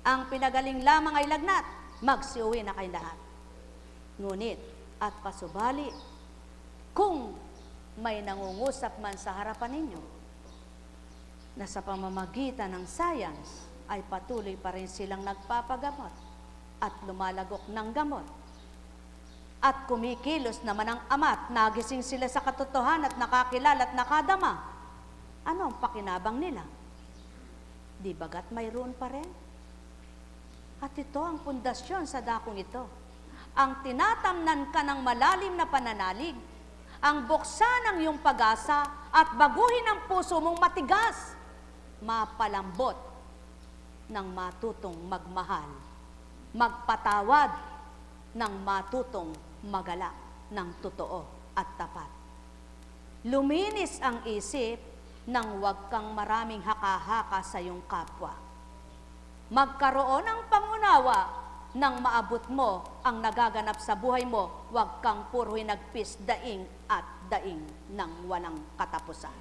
Ang pinagaling lamang ay lagnat, magsiuwi na kayong lahat. Ngunit, at pasubali, kung may nangungusap man sa harapan ninyo, na sa pamamagitan ng science, ay patuloy pa rin silang nagpapagamot at lumalagok ng gamot. At kumikilos naman ang Ama at nagising sila sa katotohanan at nakakilala at nakadama. Ano ang pakinabang nila? Di bagat mayroon pa rin? At ito ang pundasyon sa dakong ito. Ang tinatamnan ka ng malalim na pananalig, ang buksan ng iyong pag-asa at baguhin ang puso mong matigas, mapalambot ng matutong magmahal, magpatawad ng matutong magalak, ng totoo at tapat. Luminis ang isip nang huwag kang maraming haka-haka sa iyong kapwa. Magkaroon ng pangunawa nang maabot mo ang nagaganap sa buhay mo, huwag kang puro hinagpis daing at daing ng walang katapusan.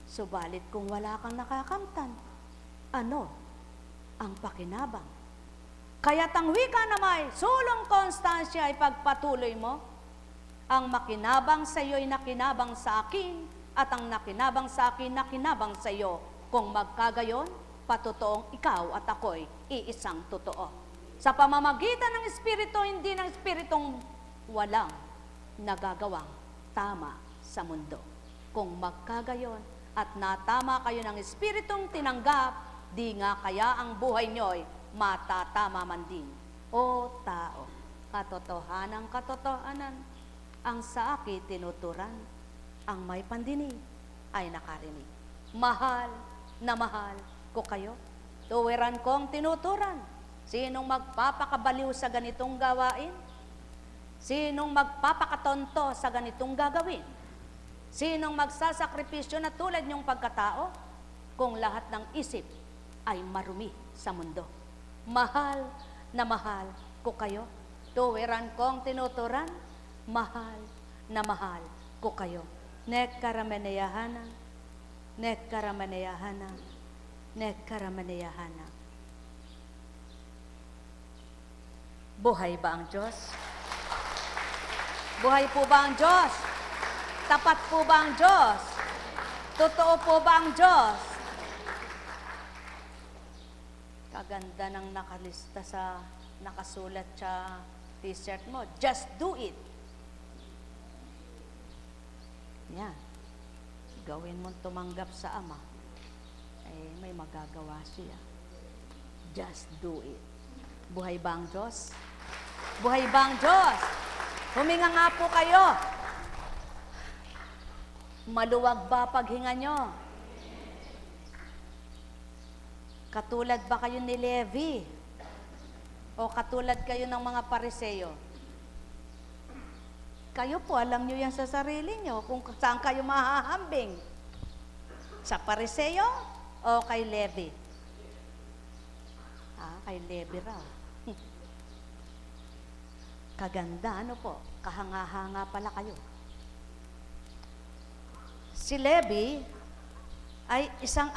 Subalit kung wala kang nakakamtan, ano ang pakinabang? Kaya't ang wika na may sulong konstansya ay pagpatuloy mo. Ang makinabang sa iyo ay nakinabang sa akin, at ang nakinabang sa akin, nakinabang sa iyo. Kung magkagayon, patotoong ikaw at ako'y iisang totoo. Sa pamamagitan ng Espiritu, hindi ng Espiritong walang nagagawang tama sa mundo. Kung magkagayon at natama kayo ng Espiritong tinanggap, di nga kaya ang buhay nyo'y matatama man din. O tao, katotohanan, ang sa akin tinuturan, ang may pandinig ay nakarinig. Mahal na mahal ko kayo, tuwiran kong tinuturan. Sinong magpapakabaliw sa ganitong gawain? Sinong magpapakatonto sa ganitong gagawin? Sinong magsasakripisyo na tulad niyong pagkatao kung lahat ng isip ay marumi sa mundo? Mahal na mahal ko kayo, tuwiran kong tinuturan, mahal na mahal ko kayo. Nekaramanayahana, nekaramanayahana, nekaramanayahana. Buhay ba ang Diyos? Buhay po ba ang Diyos? Tapat po ba ang Diyos? Totoo po ba ang Diyos? Kaganda ng nakalista sa nakasulat sa t-shirt mo. Just do it. Yan. Gawin mong tumanggap sa Ama, eh may magagawa siya. Just do it. Buhay ba ang Diyos? Buhay ba ang Diyos? Huminga nga po kayo. Maluwag ba paghinga nyo? Katulad ba kayo ni Levi? O katulad kayo ng mga Pariseo? Kayo po, alam nyo yan sa sarili nyo kung saan kayo mahahambing. Sa Pariseo o kay Levi? Kay Levi raw. Kaganda, ano po? Kahanga-hanga pala kayo. Si Levi ay isang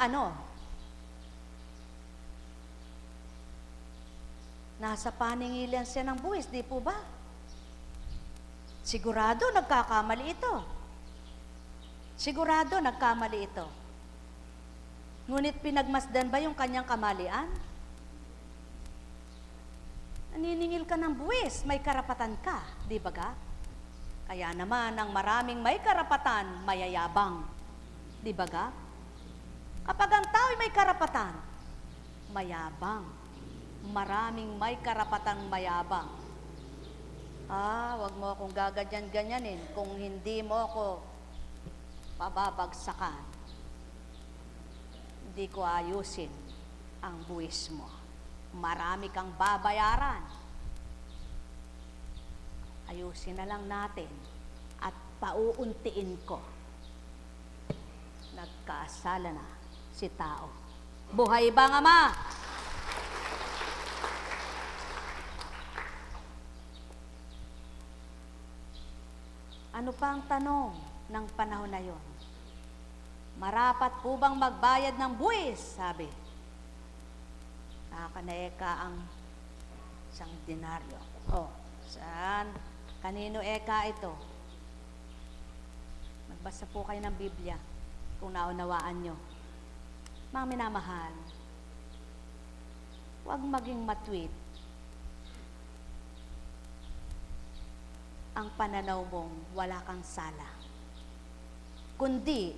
nasa paningilan siya ng buwis, di po ba? Sigurado nagkakamali ito. Sigurado nagkamali ito. Ngunit pinagmasdan ba yung kanyang kamalian? Naniningil ka ng buwis, may karapatan ka, di ba ga? Kaya naman, ang maraming may karapatan, mayayabang. Di ba ga? Kapag ang tao'y may karapatan, mayabang. Maraming may karapatang mayabang. Wag mo akong gaganyan-ganyanin kung hindi mo ako pababagsakan. Hindi ko ayusin ang buwis mo. Marami kang babayaran. Ayusin na lang natin at pauuntiin ko. Nagkaasala na si tao. Buhay ba ang Ama? Ano pa ang tanong ng panahon na yon? Marapat po bang magbayad ng buwis? Sabi. Nakakanaeka ang isang denaryo. Saan? Kanino eka ito? Magbasa po kayo ng Biblia kung naunawaan nyo. Mga minamahal, huwag maging matwid ang pananaw mong wala kang sala, kundi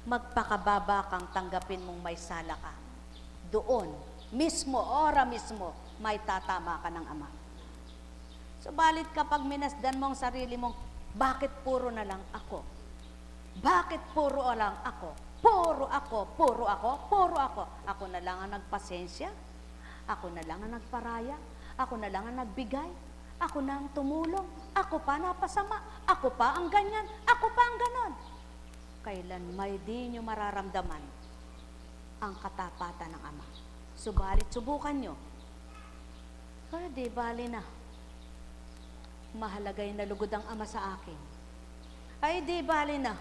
magpakababa kang tanggapin mong may sala ka. Doon, mismo, ora mismo, may tatama ka ng Ama. Subalit kapag minasdan mo ang sarili mong, bakit puro na lang ako? Bakit puro lang ako? Puro ako, puro ako, puro ako. Ako na lang ang nagpasensya, ako na lang ang nagparaya, ako na lang ang nagbigay, Ako na ang tumulong, ako pa napasama, ako pa ang ganyan, ako pa ang ganon. Kailan may di nyo mararamdaman ang katapatan ng Ama. Subalit subukan nyo. Pero di bali na. Mahalagay na lugod ang Ama sa akin. Ay di bali na.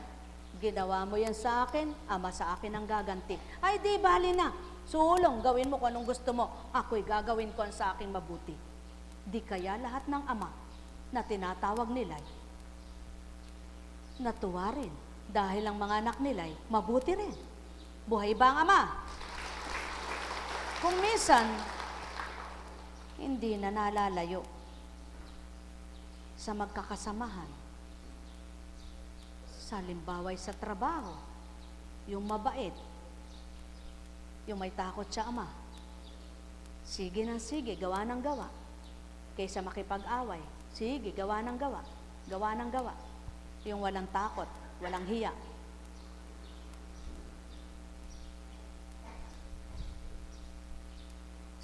Ginawa mo yan sa akin, Ama sa akin ang gaganti. Ay di bali na. Sulong, gawin mo kung anong gusto mo. Ako'y gagawin ko ang sa aking mabuti. Di kaya lahat ng Ama na tinatawag nila'y natuwa rin dahil ang mga anak nila'y mabuti rin. Buhay ba ang Ama? Kung minsan, hindi na nalalayo sa magkakasamahan. Sa limbaway sa trabaho, yung mabait, yung may takot sa Ama. Sige ng sige, gawa ng gawa. Kaysa makipag-away, sige, gawa ng gawa. Gawa ng gawa. Yung walang takot, walang hiya.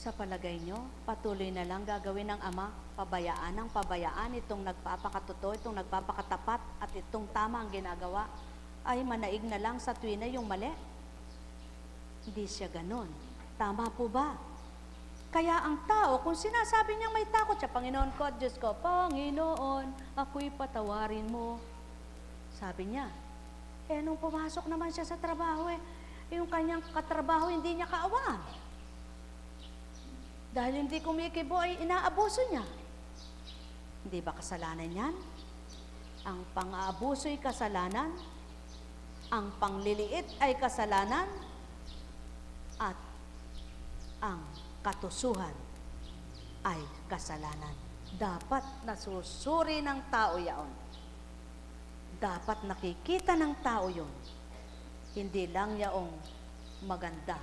Sa palagay nyo, patuloy na lang gagawin ng Ama, pabayaan ng pabayaan itong nagpapakatotoo, itong nagpapakatapat at itong tama ang ginagawa, ay manaig na lang sa tuwina yung mali. Hindi siya ganon. Tama po ba? Kaya ang tao, kung sinasabi niya may takot siya, Panginoon ko, Diyos ko, Panginoon, ako'y patawarin mo. Sabi niya, nung pumasok naman siya sa trabaho, yung kanyang katrabaho hindi niya kaawaan. Dahil hindi kumikibo ay inaabuso niya. Hindi ba kasalanan yan? Ang pang-aabuso ay kasalanan, ang pangliliit ay kasalanan, at ang katusuhan ay kasalanan. Dapat nasusuri ng tao yaon. Dapat nakikita ng tao yun. Hindi lang yaong maganda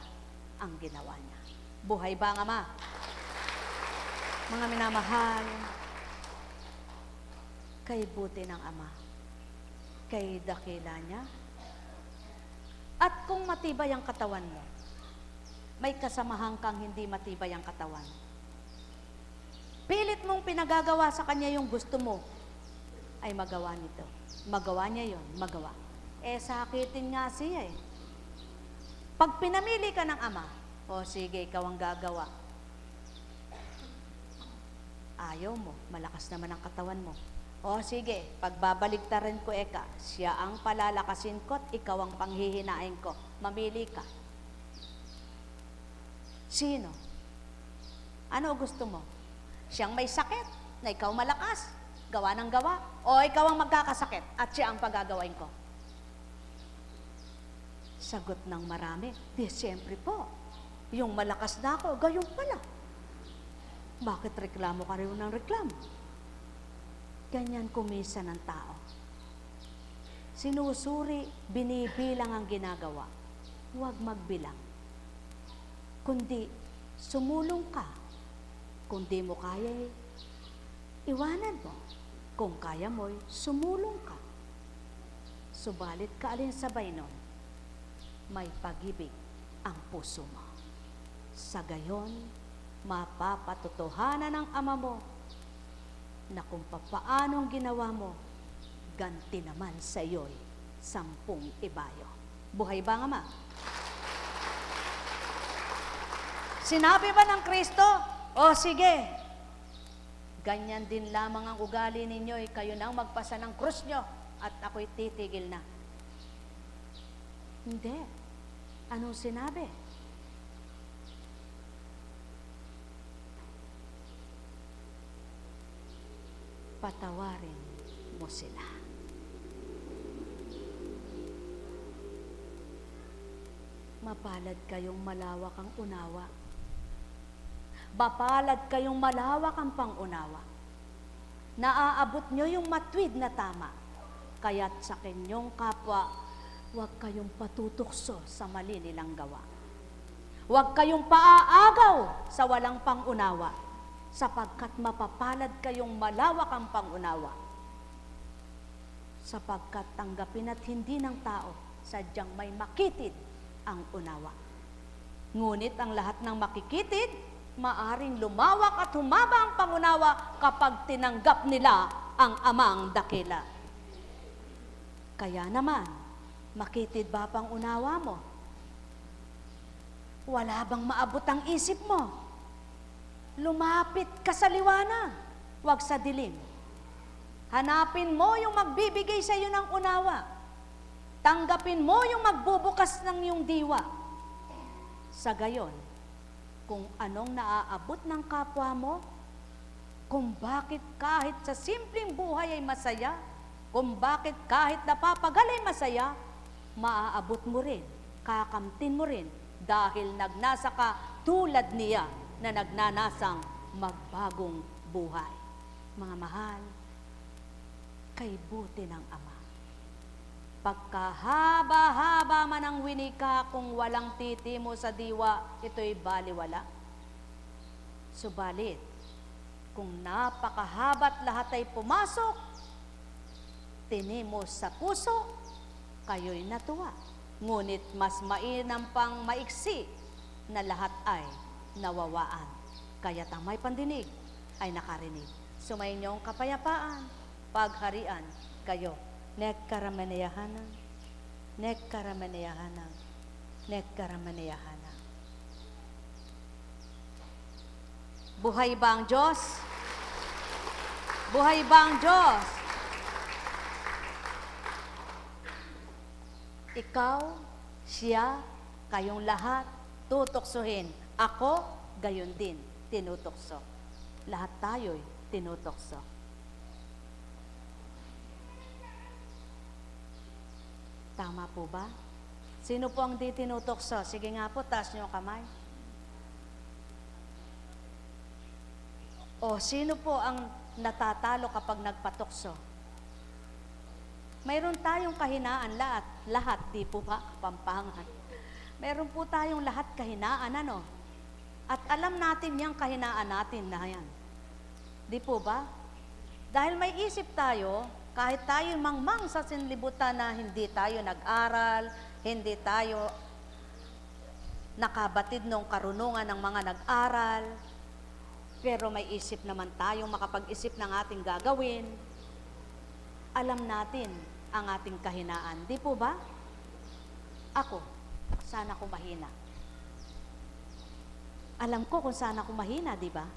ang ginawa niya. Buhay ba ang Ama? Mga minamahal, kay buti ng Ama, kay dakila niya, at kung matibay ang katawan mo, may kasamahan kang hindi matibay ang katawan. Pilit mong pinagagawa sa Kanya yung gusto mo, ay magawa nito. Magawa niya yon, magawa. Sakitin nga siya . Pag pinamili ka ng Ama, sige, ikaw ang gagawa. Ayaw mo, malakas naman ang katawan mo. Sige, pagbabaligtarin ko siya ang palalakasin ko at ikaw ang panghihinain ko. Mamili ka. Sino? Ano gusto mo? Siyang may sakit, na ikaw malakas, gawa ng gawa, o ikaw ang magkakasakit at siya ang pagagawain ko? Sagot ng marami, siyempre po, yung malakas na ako, gayon pala. Bakit reklamo ka rin ng reklamo? Ganyan kumisa ng tao. Sinusuri, binibilang ang ginagawa. Huwag magbilang. Kundi, sumulong ka. Kung di mo kaya, iwanan mo. Kung kaya mo'y, sumulong ka. Subalit kaalinsabay nun, may pag-ibig ang puso mo. Sa gayon, mapapatotohanan ng Ama mo na kung papaanong ginawa mo, ganti naman sa iyo'y 10 ibayo. Buhay ba ang Ama? Sinabi ba ng Kristo, sige, ganyan din lamang ang ugali ninyo, kayo nang magpasa ng krus nyo at ako'y titigil na. Hindi. Anong sinabi? Patawarin mo sila. Mapalad kayong malawak ang unawa. Mapalad kayong malawak ang pangunawa. Naaabot nyo yung matwid na tama. Kaya't sa kanyong kapwa, huwag kayong patutukso sa mali nilang gawa. Huwag kayong paaagaw sa walang pangunawa, sapagkat mapapalad kayong malawak ang pangunawa. Sapagkat tanggapin at hindi ng tao, sadyang may makitid ang unawa. Ngunit ang lahat ng makikitid, maaring lumawak at humaba ang pangunawa kapag tinanggap nila ang amang dakila. Kaya naman, makitid ba pang unawa mo? Wala bang maabot ang isip mo? Lumapit ka sa liwanag, huwag sa dilim. Hanapin mo yung magbibigay sa iyo ng unawa. Tanggapin mo yung magbubukas ng iyong diwa. Sa gayon, kung anong naaabot ng kapwa mo, kung bakit kahit sa simpleng buhay ay masaya, kung bakit kahit napapagal ay masaya, maaabot mo rin, kakamtin mo rin, dahil nagnasa ka tulad niya na nagnanasang magbagong buhay. Mga mahal, kay buti ng Ama. Pagkahaba-haba man ang winika, kung walang titimo sa diwa, ito'y baliwala. Subalit, kung napakahaba't lahat ay pumasok, tinimos sa puso, kayo'y natuwa. Ngunit mas mainam pang maiksi na lahat ay nawawaan. Kaya't ang may pandinig ay nakarinig. Sumayinyong kapayapaan, pagharian kayo. Nekkaramanayahanang, nekkaramanayahanang, nekkaramanayahanang. Buhay ba ang Diyos? Buhay ba ang Diyos? Ikaw, siya, kayong lahat, tutoksohin. Ako, gayon din, tinutokso. Lahat tayo'y tinutokso. Tama po ba? Sino po ang di tinutokso? Sige nga po, taas niyo ang kamay. O, sino po ang natatalo kapag nagpatokso? Mayroon tayong kahinaan lahat, di po ba, Kapampangan? Mayroon po tayong lahat kahinaan, ano? At alam natin yung kahinaan natin na yan. Di po ba? Dahil may isip tayo, kahit tayo mangmang sa sinlibutan na hindi tayo nag-aral, hindi tayo nakabatid ng karunungan ng mga nag-aral, pero may isip naman tayong makapag-isip ng ating gagawin, alam natin ang ating kahinaan. Di po ba? Ako, saan ako mahina? Alam ko kung saan ako mahina, di ba?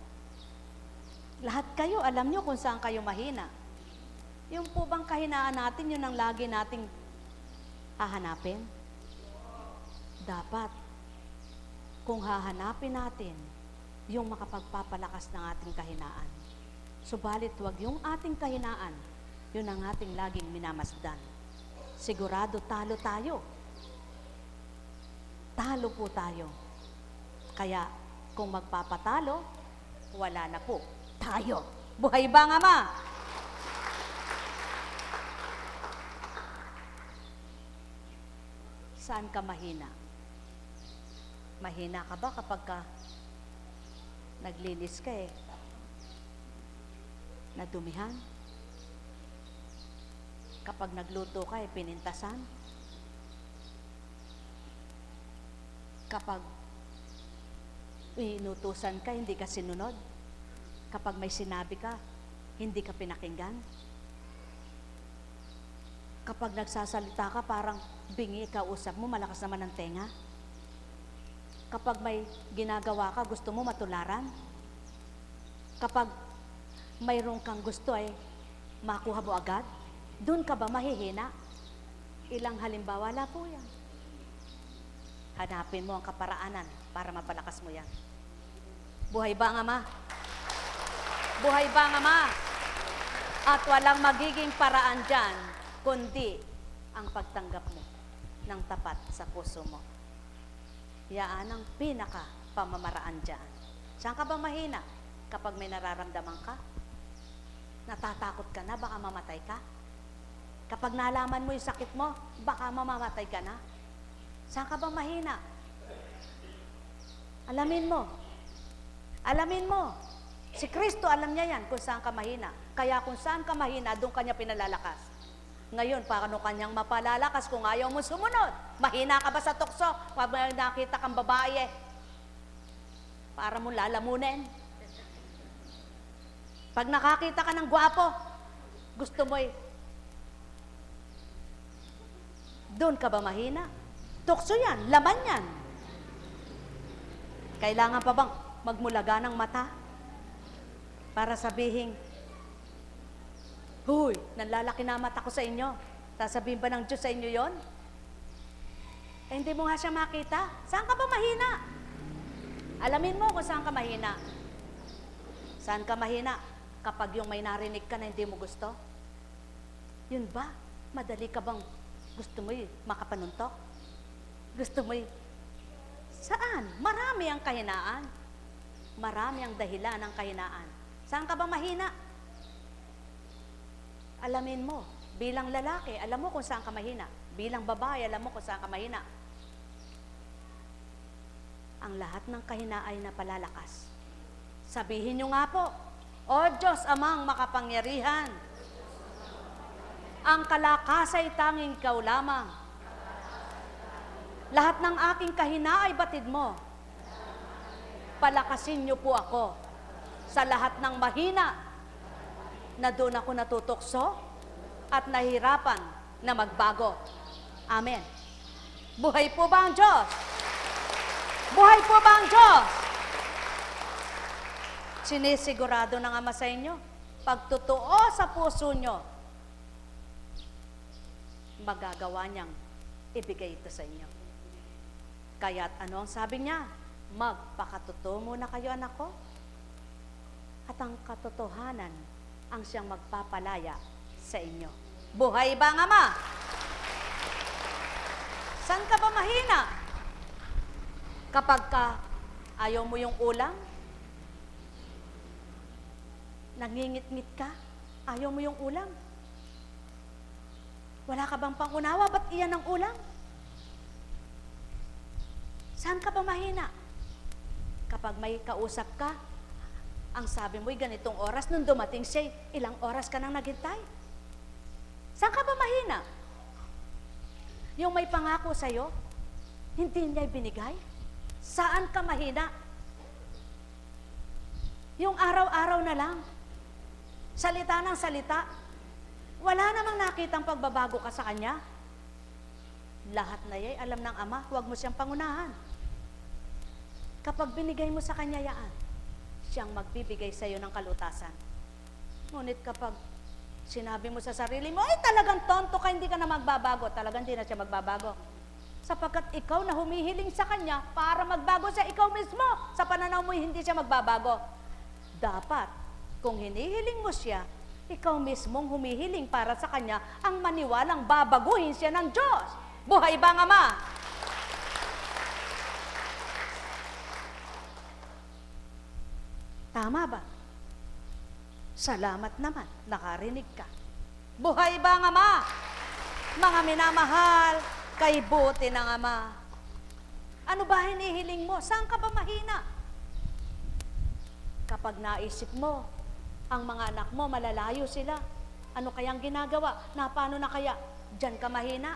Lahat kayo, alam nyo kung saan kayo mahina. Yung po bang kahinaan natin, yun ang lagi nating hahanapin? Dapat, kung hahanapin natin, yung makapagpapalakas ng ating kahinaan. Subalit, wag yung ating kahinaan, yun ang ating laging minamasdan. Sigurado talo tayo. Talo po tayo. Kaya, kung magpapatalo, wala na po tayo. Buhay ba ang Ama? Saan ka mahina? Mahina ka ba kapag naglinis ka nadumihan? Kapag nagluto ka pinintasan? Kapag inutusan ka, hindi ka sinunod? Kapag may sinabi ka, hindi ka pinakinggan? Kapag nagsasalita ka, parang bingi, kausap mo, malakas naman ang tenga. Kapag may ginagawa ka, gusto mo matularan. Kapag mayroon kang gusto makuha mo agad, doon ka ba mahihina? Ilang halimbawa la po yan. Hanapin mo ang kaparaanan para mapalakas mo yan. Buhay ba ang Ama? Buhay ba ang Ama? At walang magiging paraan dyan, kundi ang pagtanggap mo ng tapat sa puso mo. Yaan ang pinaka-pamamaraan dyan. Saan ka ba mahina? Kapag may nararamdaman ka? Natatakot ka na, baka mamatay ka? Kapag nalaman mo yung sakit mo, baka mamamatay ka na? Saan ka ba mahina? Alamin mo. Alamin mo. Si Kristo, alam niya yan kung saan ka mahina. Kaya kung saan ka mahina, doon kanya pinalalakas. Ngayon, paano kanyang mapalalakas kung ayaw mo sumunod? Mahina ka ba sa tukso? Pag nakita kang babae, para mo lalamunin. Pag nakakita ka ng gwapo, gusto mo doon ka ba mahina? Tukso yan, laman yan. Kailangan pa bang magmulaga ng mata para sabihin, huy, nanlalaki na mata ko sa inyo. Sasabihin ba ng Diyos sa inyo yon? Eh, hindi mo nga siya makita. Saan ka ba mahina? Alamin mo kung saan ka mahina. Saan ka mahina? Kapag yung may narinig ka na hindi mo gusto? Yun ba? Madali ka bang gusto mo makapanuntok? Gusto mo saan? Marami ang kahinaan. Marami ang dahilan ng kahinaan. Saan ka ba mahina? Alamin mo. Bilang lalaki, alam mo kung saan ka mahina. Bilang babae, alam mo kung saan ka mahina. Ang lahat ng kahina ay napalalakas. Sabihin nyo nga po, O Diyos amang makapangyarihan, ang kalakas ay tanging ikaw lamang. Lahat ng aking kahina ay batid mo. Palakasin niyo po ako sa lahat ng mahina na doon ako natutokso at nahirapan na magbago. Amen. Buhay po ba ang Diyos? Buhay po ba ang Diyos? Sinisigurado ng Ama sa inyo, pagtotoo sa puso nyo, magagawa niyang ibigay ito sa inyo. Kaya't ano ang sabi niya? Magpakatotoo muna kayo, anak ko. At ang katotohanan ang siyang magpapalaya sa inyo. Buhay ba ang Ama? Saan ka ba mahina? Kapag ayaw mo yung ulam, nangingit-ngit ka, ayaw mo yung ulam. Wala ka bang pangunawa? Ba't iyan ang ulam? Saan ka ba mahina? Kapag may kausap ka, ang sabi mo'y ganitong oras, nung dumating siya, ilang oras ka nang naghintay? Saan ka ba mahina? Yung may pangako sa'yo, hindi niya binigay? Saan ka mahina? Yung araw-araw na lang, salita ng salita, wala namang nakitang pagbabago ka sa kanya. Lahat na yay, alam ng Ama, huwag mo siyang pangunahan. Kapag binigay mo sa kanya yaan, siyang magbibigay sa iyo ng kalutasan. Ngunit kapag sinabi mo sa sarili mo, ay talagang tonto ka, hindi ka na magbabago, talagang hindi na siya magbabago. Sapagkat ikaw na humihiling sa kanya para magbago sa ikaw mismo, sa pananaw mo hindi siya magbabago. Dapat, kung hinihiling mo siya, ikaw mismong humihiling para sa kanya ang maniwalang babaguhin siya ng Diyos. Buhay ba ang Ama? Tama ba? Salamat naman, nakarinig ka. Buhay ba ang Ama? Mga minamahal, kay buti ng Ama. Ano ba hinihiling mo? Saan ka ba mahina? Kapag naisip mo, ang mga anak mo, malalayo sila. Ano kayang ginagawa? Na paano na kaya? Diyan ka mahina?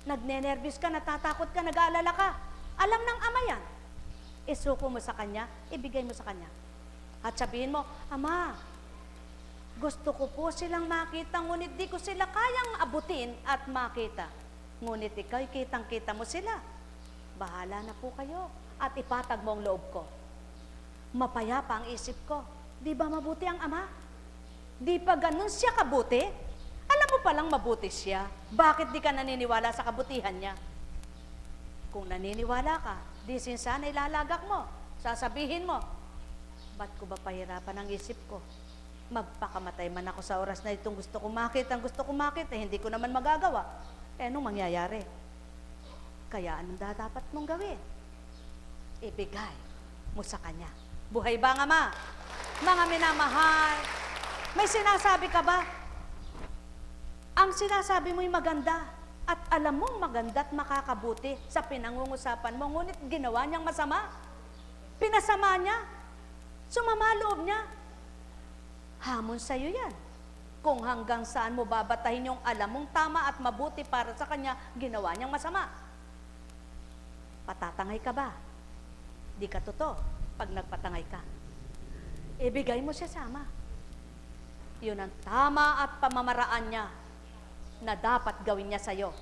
Nagnenervous ka, natatakot ka, nag-aalala ka. Alam ng Ama yan. Isuko mo sa Kanya, ibigay mo sa Kanya. At sabihin mo, Ama, gusto ko po silang makita, ngunit di ko sila kayang abutin at makita. Ngunit ikaw, kitang-kita mo sila. Bahala na po kayo. At ipatag mo ang loob ko. Mapayapa ang isip ko. Di ba mabuti ang Ama? Di pa ganun siya kabuti? Alam mo palang mabuti siya. Bakit di ka naniniwala sa kabutihan niya? Kung naniniwala ka, di sinsan ilalagak mo. Sasabihin mo, ba't ko ba pahirapan ang isip ko? Magpakamatay man ako sa oras na itong gusto kong makita, ang gusto kong makita, hindi ko naman magagawa. Eh, anong mangyayari? Kaya anong dapat mong gawin? Ibigay mo sa Kanya. Buhay ba ang Ama? Mga minamahal, may sinasabi ka ba? Ang sinasabi mo'y maganda at alam mong maganda at makakabuti sa pinangungusapan mo, ngunit ginawa niyang masama. Pinasama niya. Sumama loob niya. Hamon sa'yo yan. Kung hanggang saan mo babatahin yung alam mong tama at mabuti para sa kanya, ginawa niyang masama. Patatangay ka ba? Di ka totoo. pag nagpatangay ka. Ibigay mo siya sa Ama. Yun ang tama at pamamaraan niya na dapat gawin niya sa'yo.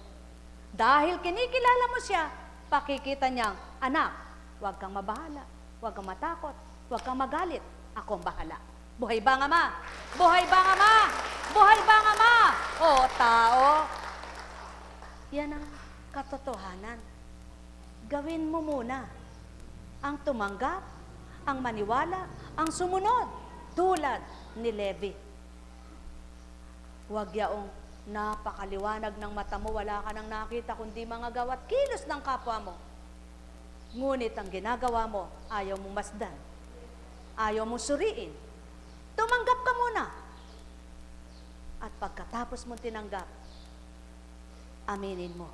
Dahil kinikilala mo siya, pakikita niyang, anak, huwag kang mabahala, huwag kang matakot, huwag kang magalit, ako ang bahala. Buhay ba ang Ama? Buhay ba ang Ama? Buhay ba ang Ama? O tao, yan ang katotohanan. Gawin mo muna ang tumanggap, ang maniwala, ang sumunod, tulad ni Levi. Huwag yaong napakaliwanag ng mata mo, wala ka nang nakita, kundi mga gawat kilos ng kapwa mo. Ngunit ang ginagawa mo, ayaw mong masdan, ayaw mong suriin. Tumanggap ka muna. At pagkatapos mong tinanggap, aminin mo.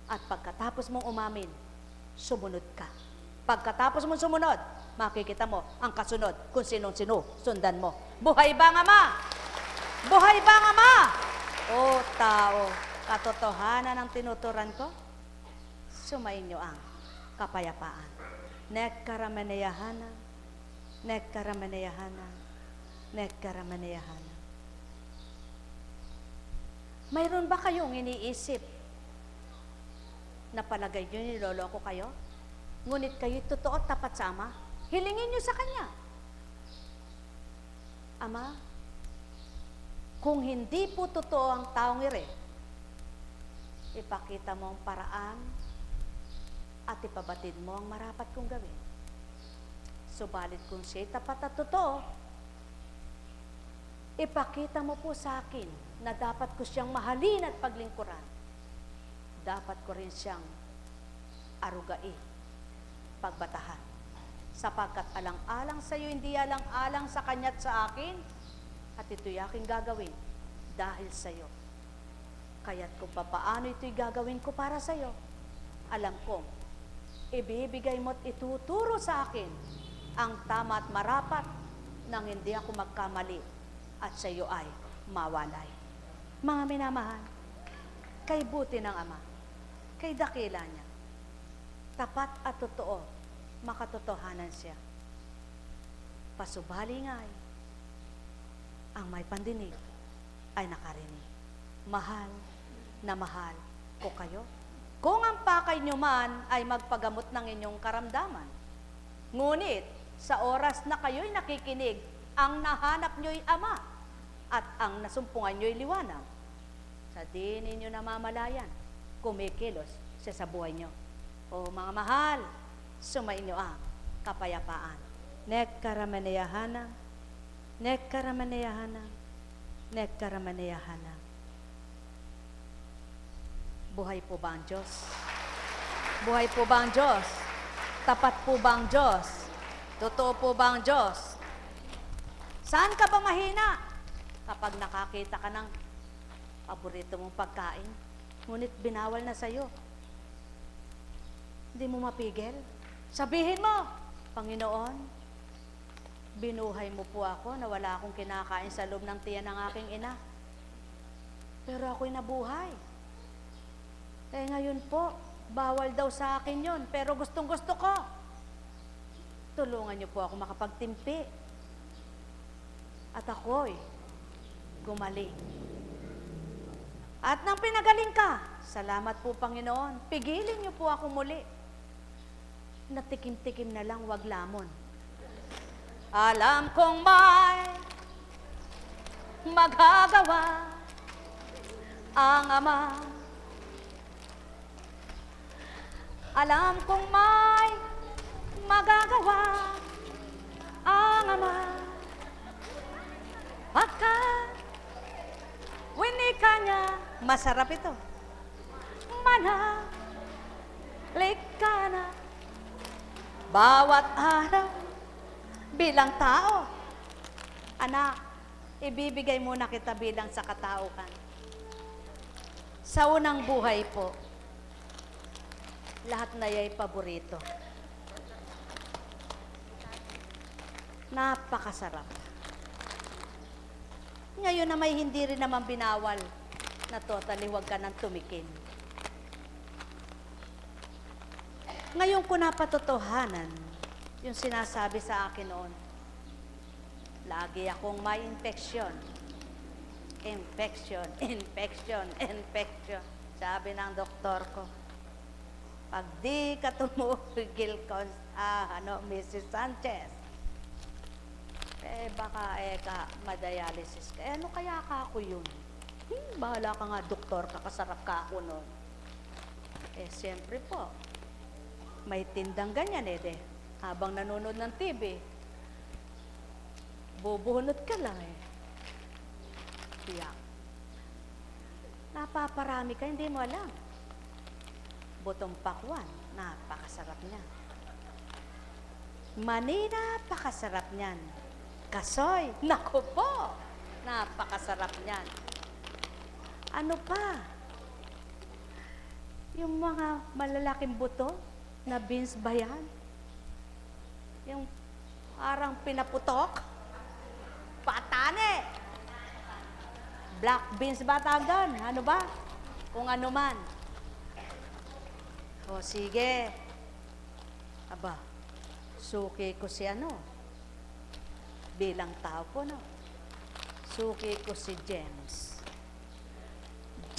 At pagkatapos mong umamin, sumunod ka. Pagkatapos mong sumunod, makikita mo ang kasunod kung sinong-sino sundan mo. Buhay ba ang Ama? Buhay ba ang Ama? O tao, katotohanan ang tinuturan ko, sumainyo ang kapayapaan. Nekaramaneyahana, nekaramaneyahana, nekaramaneyahana. Mayroon ba kayong iniisip na palagay nyo niloloko kayo? Ngunit kayo'y totoo at tapat sa Ama? Hilingin nyo sa Kanya. Ama, kung hindi po totoo ang taong ire, ipakita mo ang paraan at ipabatid mo ang marapat kong gawin. Subalit kung siya'y tapat at totoo, ipakita mo po sa akin na dapat ko siyang mahalin at paglingkuran. Dapat ko rin siyang arugai, pagbatahan. Sapagkat alang-alang sa iyo, hindi alang-alang sa Kanya at sa akin, at ito'y aking gagawin dahil sa iyo. Kaya't kung papaano ito'y gagawin ko para sa iyo, alam ko, ibibigay mo at ituturo sa akin ang tama at marapat nang hindi ako magkamali at sa iyo ay mawalay. Mga minamahal, kay buti ng Ama, kay dakila niya, tapat at totoo, makatotohanan siya. Pasubali nga'y ang may pandinig ay nakarinig. Mahal na mahal ko kayo. Kung ang pakay nyo man ay magpagamot ng inyong karamdaman, ngunit sa oras na kayo'y nakikinig, ang nahanap nyo'y Ama at ang nasumpungan nyo'y liwanag, sa di ninyo namamalayan, kumikilos siya sa buhay nyo. O mga mahal, sumainyo ang kapayapaan. Nekaramaneyahana, nekaramaneyahana, nekaramaneyahana. Buhay po ba ang Diyos? Buhay po ba ang Diyos? Tapat po ba ang Diyos? Totoo po ba ang Diyos? Saan ka ba mahina? Kapag nakakita ka ng paborito mong pagkain, ngunit binawal na sa'yo. Hindi mo mapigil. Sabihin mo, Panginoon, binuhay mo po ako na wala akong kinakain sa loob ng tiyan ng aking ina. Pero ako'y nabuhay. Kaya ngayon po, bawal daw sa akin yon, pero gustong-gusto ko. Tulungan niyo po ako makapagtimpi. At ako'y gumaling. At nang pinagaling ka, salamat po Panginoon, pigilin niyo po ako muli. Natikim-tikim na lang, wag lamon. Alam kong may magagawa ang Ama. Alam kong may magagawa ang Ama. Pagkat winika niya, masarap ito. Manalik ka na bawat araw bilang tao. Anak, ibibigay muna kita bilang sa katauhan. Sa unang buhay po, lahat na ya'y paborito. Napakasarap. Ngayon na may hindi rin naman binawal na totally huwag ka nang tumikin. Ngayon ko napatotohanan Yung sinasabi sa akin noon, lagi akong may infection. Infection, infection, infection. Sabi ng doktor ko, pag di ka tumugil, Mrs. Sanchez, baka madialysis ka. Ano kaya ka ako yun? Bahala ka nga, doktor, kakasarap ka ako nun. Siyempre po, may tindang ganyan habang nanonood ng TV, bubuhunot ka lang Tiyak. Napaparami ka, hindi mo alam. Butong pakwan, napakasarap niya. Mani, napakasarap niyan. Kasoy, naku po, napakasarap niyan. Ano pa? Yung mga malalaking buto na beans ba yan? Yung parang pinaputok? Patane! Black beans ba tagan? Ano ba? Kung ano man. O sige. Aba, suki ko si bilang tao po, no? Suki ko si James.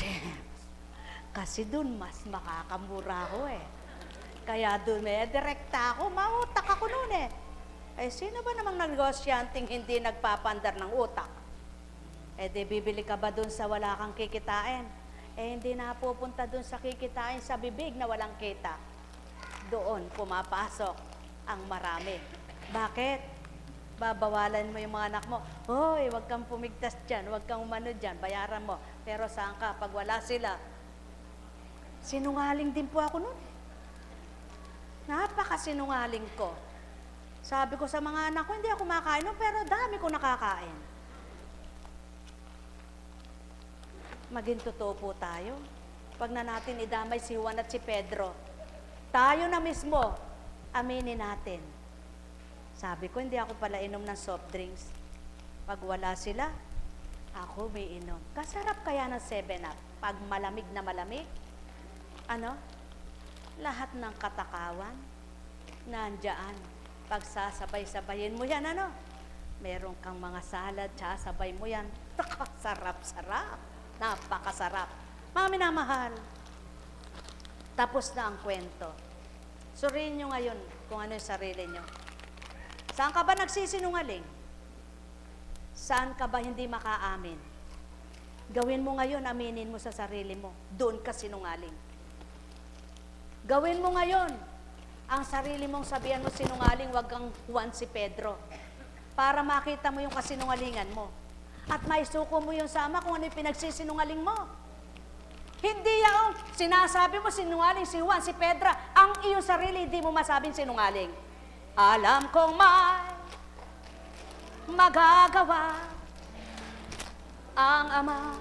James. Kasi dun mas makakamura ko Kaya dun direkta ako, mautak ako nun sino ba namang negosyanteng hindi nagpapandar ng utak? Di bibili ka ba dun sa wala kang kikitain? Hindi na pupunta dun sa kikitain sa bibig na walang kita. Doon pumapasok ang marami. Bakit? Babawalan mo yung mga anak mo. Hoy, wag kang pumigtas dyan, wag kang umano dyan, bayaran mo. Pero saan ka? Pag wala sila, sinungaling din po ako nun. Napakasinungaling ko. Sabi ko sa mga anak ko, hindi ako makain nun, pero dami ko nakakain. Maging totoo po tayo. Pag na natin idamay si Juan at si Pedro, tayo na mismo, aminin natin. Sabi ko, hindi ako pala inom ng soft drinks. Pag wala sila, ako may inom. Kasarap kaya ng 7-Up. Pag malamig na malamig, lahat ng katakawan, nandiyan. Pag sasabay-sabayin mo yan, meron kang mga salad, sabay mo yan. Sarap-sarap. Napakasarap. Mga minamahal, tapos na ang kwento. Suriin nyo ngayon kung ano yung sarili nyo. Saan ka ba nagsisinungaling? Saan ka ba hindi makaamin? Gawin mo ngayon, aminin mo sa sarili mo. Doon ka sinungaling. Gawin mo ngayon, ang sarili mong sabihan mo sinungaling, wag kang Juan si Pedro. Para makita mo yung kasinungalingan mo. At maisuko mo yung sama kung ano yung pinagsisinungaling mo. Hindi yung sinasabi mo sinungaling si Juan, si Pedro, ang iyong sarili, hindi mo masabing sinungaling. Alam kong may magagawa ang Ama.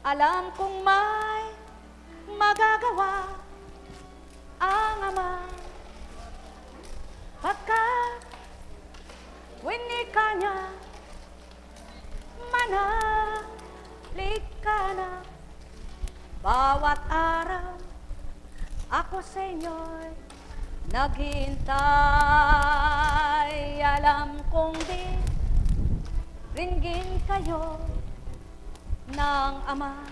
Alam kong may magagawa ang Ama. Pagkat winika niya, manalik ka na. Bawat araw, ako sa inyo'y naghihintay. Alam kong di ringgin kayo ng Ama.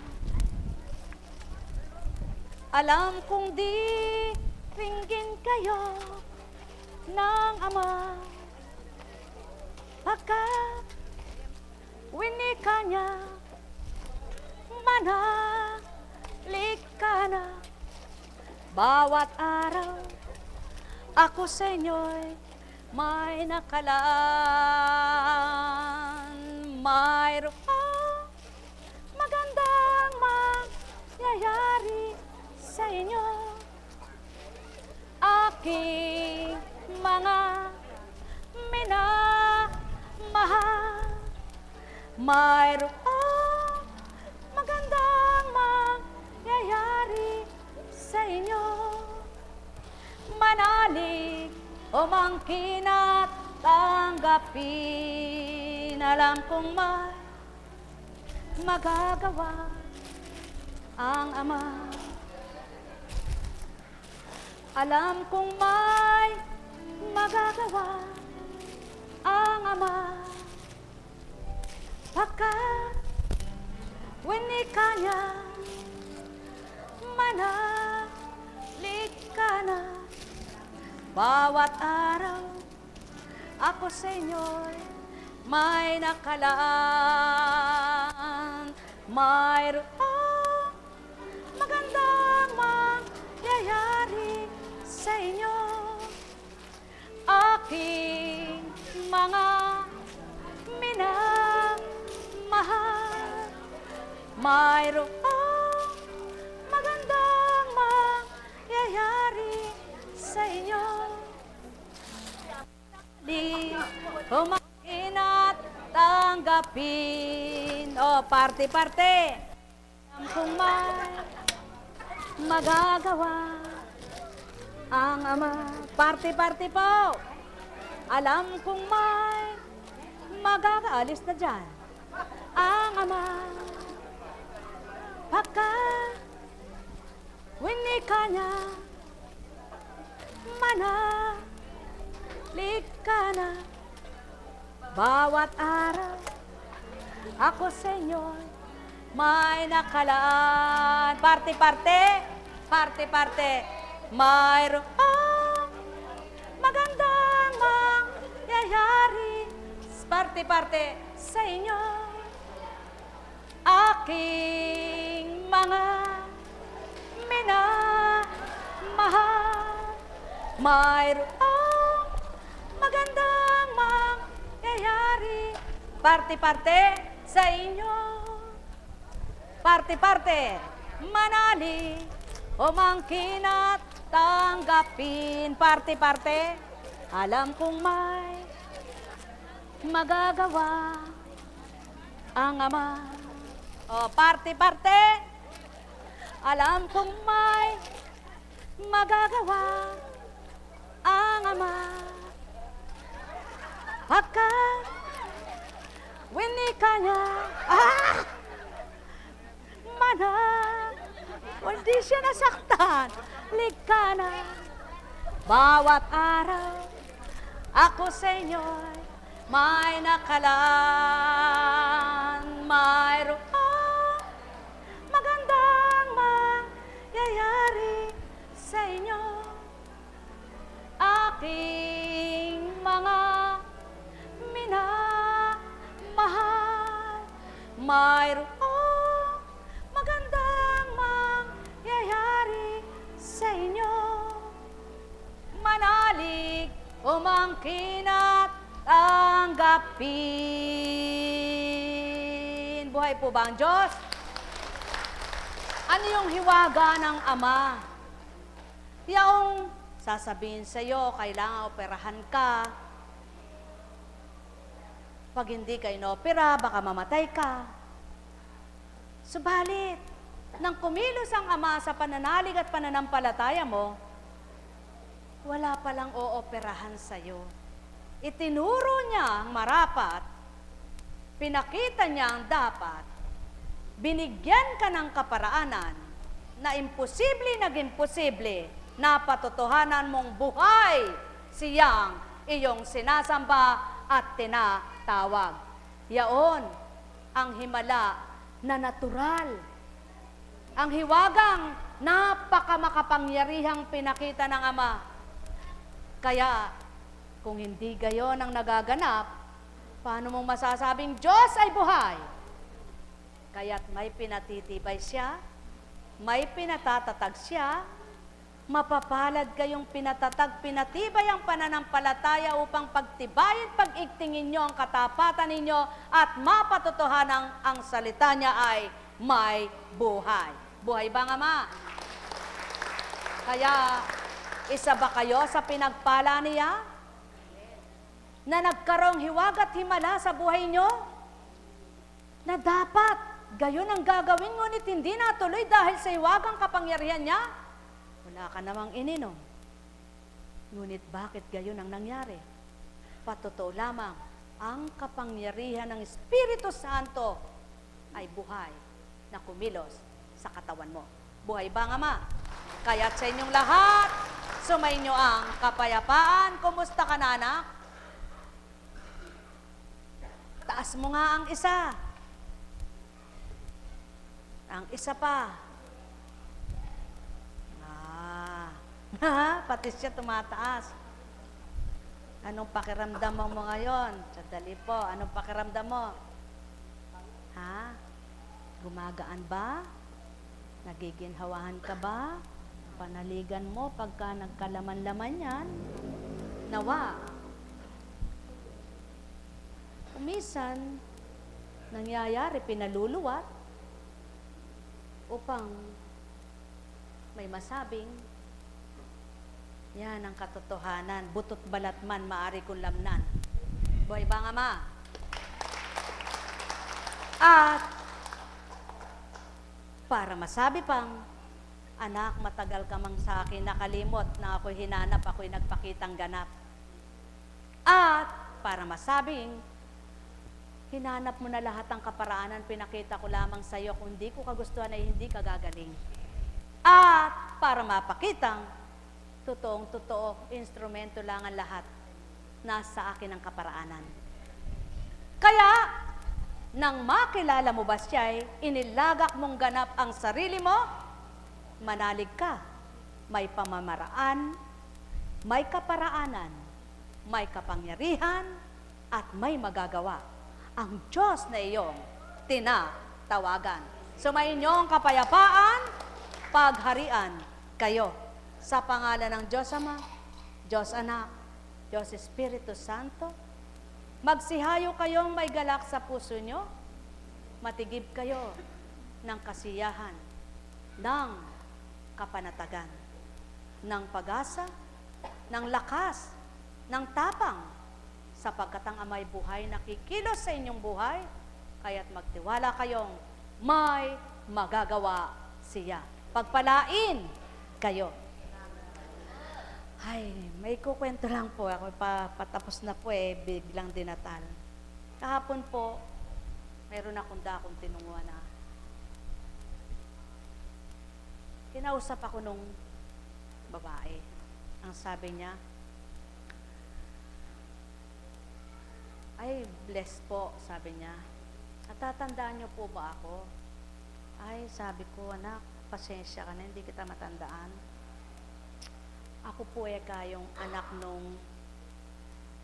Alam kong di ringgin kayo ng Ama. Pagkat winika niya, manalik ka na. Bawat araw, ako sa inyo'y may nakalaan. Mayroong magandang mangyayari sa inyo. Aking mga minamahal, mayroong magandang mangyayari sa inyo. Manalig o mangkin at tanggapin. Alam kong may magagawa ang Ama. Alam kong may magagawa ang Ama, pagkat winika niya, manalig ka na. Bawat araw ako sa inyo'y may nakalaan. Mayroong magandang mangyayari sa inyo, aking mga minamahal. Mayroong magandang mangyayari sa inyo. Di kumain at tanggapin. O, parte-parte. Alam kong may magagawa ang Ama. Parte-parte po. Alam kong may alis na dyan ang Ama, pagkat winika niya, manalig ka na. Bawat araw ako sa inyo may nakalaan. Parte-parte, parte-parte. Mayroong magandang mangyayari, parte-parte sa inyo, aking mga minamahal. Mayroong magandang mangyayari, parte-parte sa inyo. Parte-parte, manalig, umangkin at tanggapin. Parte-parte, alam kong may magagawa ang Ama. O, parte-parte, alam kong may magagawa ang Ama, pagkat winika niya, hindi siya nasaktan, ligkana. Bawat araw ako sa inyo'y may nakalaan. Mayroong magandang mangyayari sa inyo, aking mga minamahal. Mayroong magandang mangyayari sa inyo, manalig, umangkin at tanggapin. Buhay po ba ang Diyos? Ano yung hiwaga ng Ama? Yung sasabihin sa iyo, kailangan operahan ka. Pag hindi ka inopera, baka mamatay ka. Subalit, nang kumilos ang Ama sa pananalig at pananampalataya mo, wala palang ooperahan sa iyo. Itinuro niya ang marapat, pinakita niya ang dapat, binigyan ka ng kaparaanan na imposible naging posible, na patotohanan mong buhay siyang iyong sinasamba at tinatawag. Yaon ang himala na natural. Ang hiwagang napakamakapangyarihang pinakita ng Ama. Kaya, kung hindi gayon ang nagaganap, paano mong masasabing Diyos ay buhay? Kaya't may pinatitibay siya, may pinatatatag siya, mapapalad kayong pinatatag, pinatibay ang pananampalataya upang pagtibayin, pag-igtingin nyo ang katapatan ninyo at mapatotohanan ang salita niya ay may buhay. Buhay ba nga, Ma? Kaya, isa ba kayo sa pinagpala niya? Na nagkaroong hiwag at himala sa buhay nyo? Na dapat gayon ang gagawin, ngunit hindi natuloy dahil sa hiwagang kapangyarihan niya? Wala ka namang ininom. Ngunit bakit gayon ang nangyari? Patotoo lamang, ang kapangyarihan ng Espiritu Santo ay buhay na kumilos sa katawan mo. Buhay ba nga, Ma? Kaya't sa inyong lahat, Sumainyo ang kapayapaan. Kumusta ka na, anak? Taas mo nga ang isa. Ang isa pa. Pati siya tumataas. Anong pakiramdam mo ngayon? Sandali po, anong pakiramdam mo? Ha? Gumagaan ba? Nagiginhawahan ka ba? Panaligan mo pagka nagkalaman-laman yan? Nawa. Kumisan, nangyayari, pinaluluwat upang may masabing yan ang katotohanan. Butot balat man, maari kong lamnan. Buhay ba nga, ma? At para masabi pang, anak, matagal ka mang sa akin nakalimot na ako'y hinanap, ako'y nagpakitang ganap. At para masabing, hinanap mo na lahat ng kaparaanan, pinakita ko lamang sa iyo, kung hindi ko kagustuhan ay hindi ka gagaling. At para mapakitang, totoong-totoo, instrumento lang ang lahat. Nasa akin ang kaparaanan. Kaya, nang makilala mo ba siya'y inilagak mong ganap ang sarili mo, manalig ka. May pamamaraan, may kaparaanan, may kapangyarihan, at may magagawa. Ang Diyos na iyong tinatawagan. Sumainyo ang kapayapaan, pagharian kayo. Sa pangalan ng Diyos Ama, Diyos Anak, Diyos Espiritu Santo, magsihayo kayong may galak sa puso nyo, matigib kayo ng kasiyahan, ng kapanatagan, ng pag-asa, ng lakas, ng tapang, sapagkat ang Ama'y buhay nakikilos sa inyong buhay, kaya't magtiwala kayong may magagawa siya. Pagpalain kayo. Ay, may kukwento lang po. Ako patapos na po biglang dinatal. Kahapon po, mayroon akong dakong tinunguan na. Kinausap ako nung babae. Ang sabi niya, ay, bless po, sabi niya. Natatandaan niyo po ba ako? Ay, sabi ko, anak, pasensya ka na, hindi kita matandaan. Ako po yung anak nung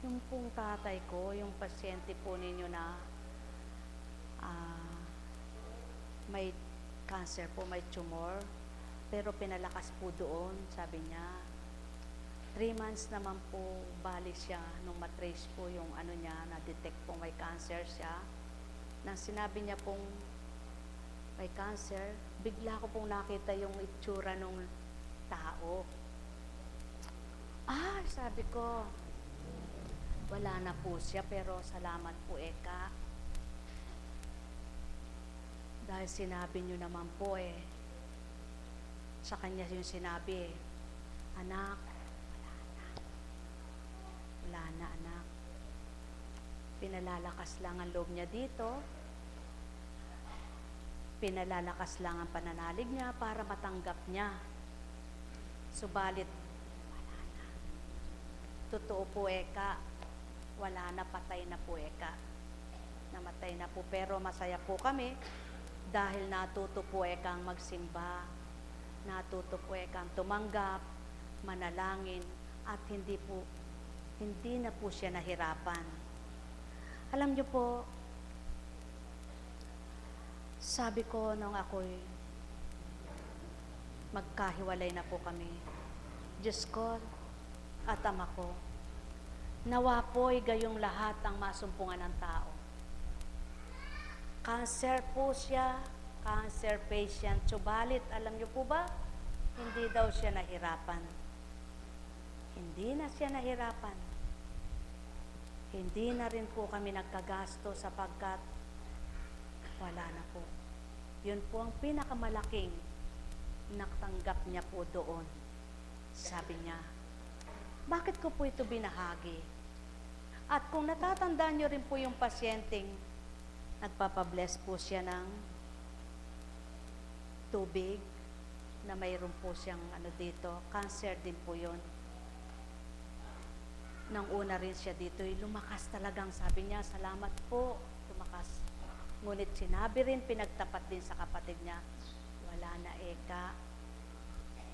yung pong tatay ko, yung pasyente po ninyo na may cancer po, may tumor, pero pinalakas po doon, sabi niya. 3 months naman po, bali siya, nung matrace po yung ano niya, na-detect po may cancer siya. Nang sinabi niya pong may cancer, bigla ko pong nakita yung itsura nung tao. Sabi ko, wala na po siya, pero salamat po, Eka. Dahil sinabi niyo naman po sa kanya yung sinabi, anak, wala na anak. Pinalalakas lang ang loob niya dito. Pinalalakas lang ang pananalig niya para matanggap niya. Subalit, totoo po, Eka, wala na, patay na po, Eka. Namatay na po, pero masaya po kami dahil natuto po, Eka, ang magsimba. Natuto po, Eka, ang tumanggap, manalangin, at hindi na po siya nahirapan. Alam niyo po, sabi ko nung ako'y magkahiwalay na po kami, Diyos ko, at Ama ko, nawa po'y gayong lahat ang masumpungan ng tao. Cancer po siya, cancer patient, subalit, alam niyo po ba, hindi daw siya nahirapan. Hindi na siya nahirapan. Hindi na rin po kami nagkagasto sapagkat wala na po. Yun po ang pinakamalaking natanggap niya po doon. Sabi niya, bakit ko po ito binahagi? At kung natatandaan niyo rin po yung pasyenteng nagpapabless po siya ng tubig, na mayroon po siyang dito, cancer din po yun. Nang una rin siya dito, lumakas talagang, sabi niya, salamat po, lumakas. Ngunit sinabi rin, pinagtapat din sa kapatid niya, wala na Eka.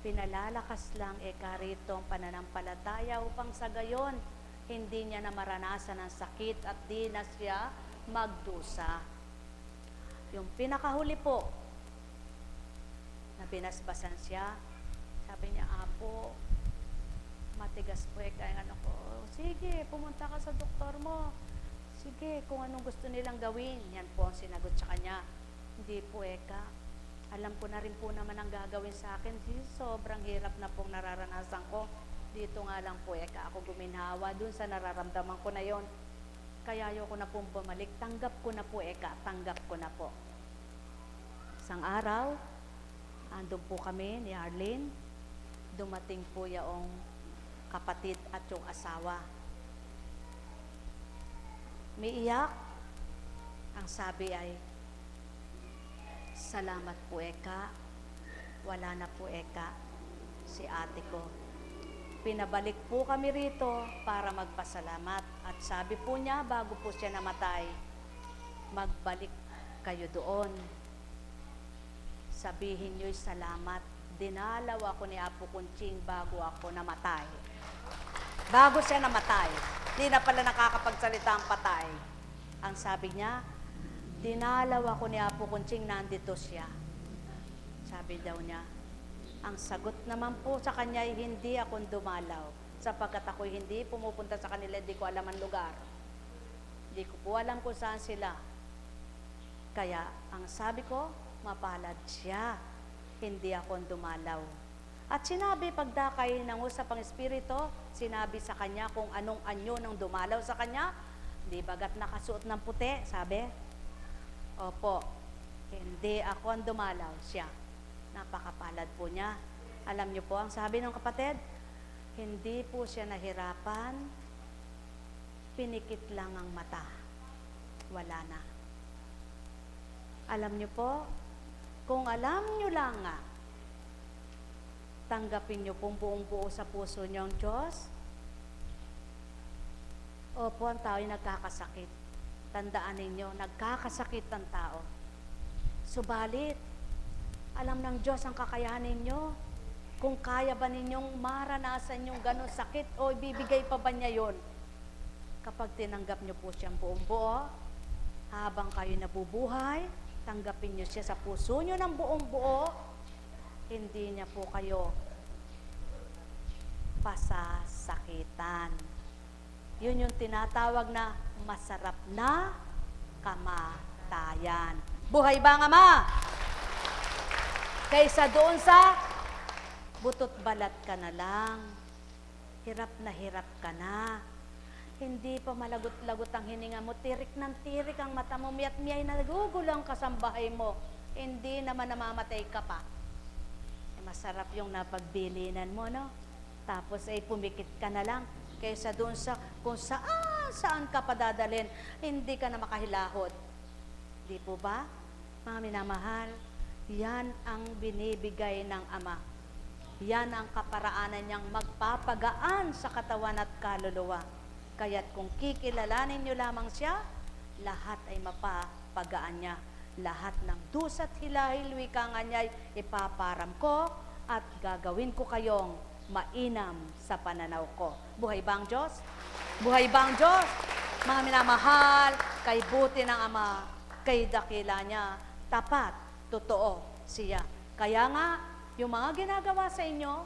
Pinalalakas lang Eka rito ang pananampalataya upang sa gayon, hindi niya na maranasan ang sakit at di na siya magdusa. Yung pinakahuli po, na binasbasan siya, sabi niya, Apo, matigas po Eka yung ano ko. Sige, pumunta ka sa doktor mo. Sige, kung anong gusto nilang gawin. Yan po ang sinagot sa kanya. Hindi po Eka. Alam ko na rin po naman ang gagawin sa akin. Sobrang hirap na pong nararanasan ko. Dito nga lang po Eka, ako guminhawa dun sa nararamdaman ko na yon. Kaya ayoko na pong bumalik. Tanggap ko na po Eka, tanggap ko na po. Isang araw, andun po kami ni Arlene. Dumating po yung kapatid at yung asawa. Umiiyak. Ang sabi ay, salamat po Eka. Wala na po Eka si ate ko. Pinabalik po kami rito para magpasalamat. At sabi po niya, bago po siya namatay, magbalik kayo doon. Sabihin niyo'y salamat. Dinalaw ako ni Apo Kunching bago ako namatay. Bago siya namatay. Hindi na pala nakakapagsalita ang patay. Ang sabi niya, dinalaw ako ni Apo Kunching, nandito siya. Sabi daw niya, ang sagot naman po sa kanya ay hindi akong dumalaw. Sapagkat ako'y hindi pumupunta sa kanila, hindi ko alam ang lugar. Hindi ko po alam kung saan sila. Kaya, ang sabi ko, mapalad siya. Hindi akong dumalaw. At sinabi, pagdakay ng usapang espiritu, sinabi sa kanya kung anong anyo ng dumalaw sa kanya. Di bagat nakasuot ng puti, sabi? Opo, hindi ako ang dumalaw, siya. Napakapalad po niya. Alam niyo po, ang sabi ng kapatid, hindi po siya nahirapan, pinikit lang ang mata. Wala na. Alam niyo po, kung alam niyo lang nga, tanggapin niyo pong buong buo sa puso niyo ang Diyos. Opo, ang tao ay nagkakasakit. Tandaan ninyo, nagkakasakit ang tao. Subalit, alam ng Diyos ang kakayahan ninyo. Kung kaya ba ninyong maranasan yung ganong sakit o ibibigay pa ba niya yun? Kapag tinanggap niyo po siyang buong buo, habang kayo nabubuhay, tanggapin niyo siya sa puso niyo ng buong buo, hindi niya po kayo pasasakitan. Yun yung tinatawag na masarap na kamatayan. Buhay ba ang Ama? Kaysa doon sa butot balat ka na lang, hirap ka na, hindi pa malagot-lagot ang hininga mo, tirik ng tirik ang mata mo, miyat-miyay na nagugulang kasambahay mo, hindi naman namamatay ka pa. Masarap yung napagbilinan mo, no? Tapos ay pumikit ka na lang kaysa doon sa kung saan ka padadalhin, hindi ka na makahilahod. Di po ba? Mga minamahal, yan ang binibigay ng Ama. Yan ang kaparaanan niyang magpapagaan sa katawan at kaluluwa. Kaya't kung kikilalanin niyo lamang siya, lahat ay mapapagaan niya. Lahat ng dusa't hilahil, wika nga niya, ipaparam ko at gagawin ko kayong mainam sa pananaw ko. Buhay ba ang Diyos? Buhay ba ang Diyos? Mga minamahal, kay buti ng Ama, kay dakila niya, tapat, totoo siya. Kaya nga, yung mga ginagawa sa inyo,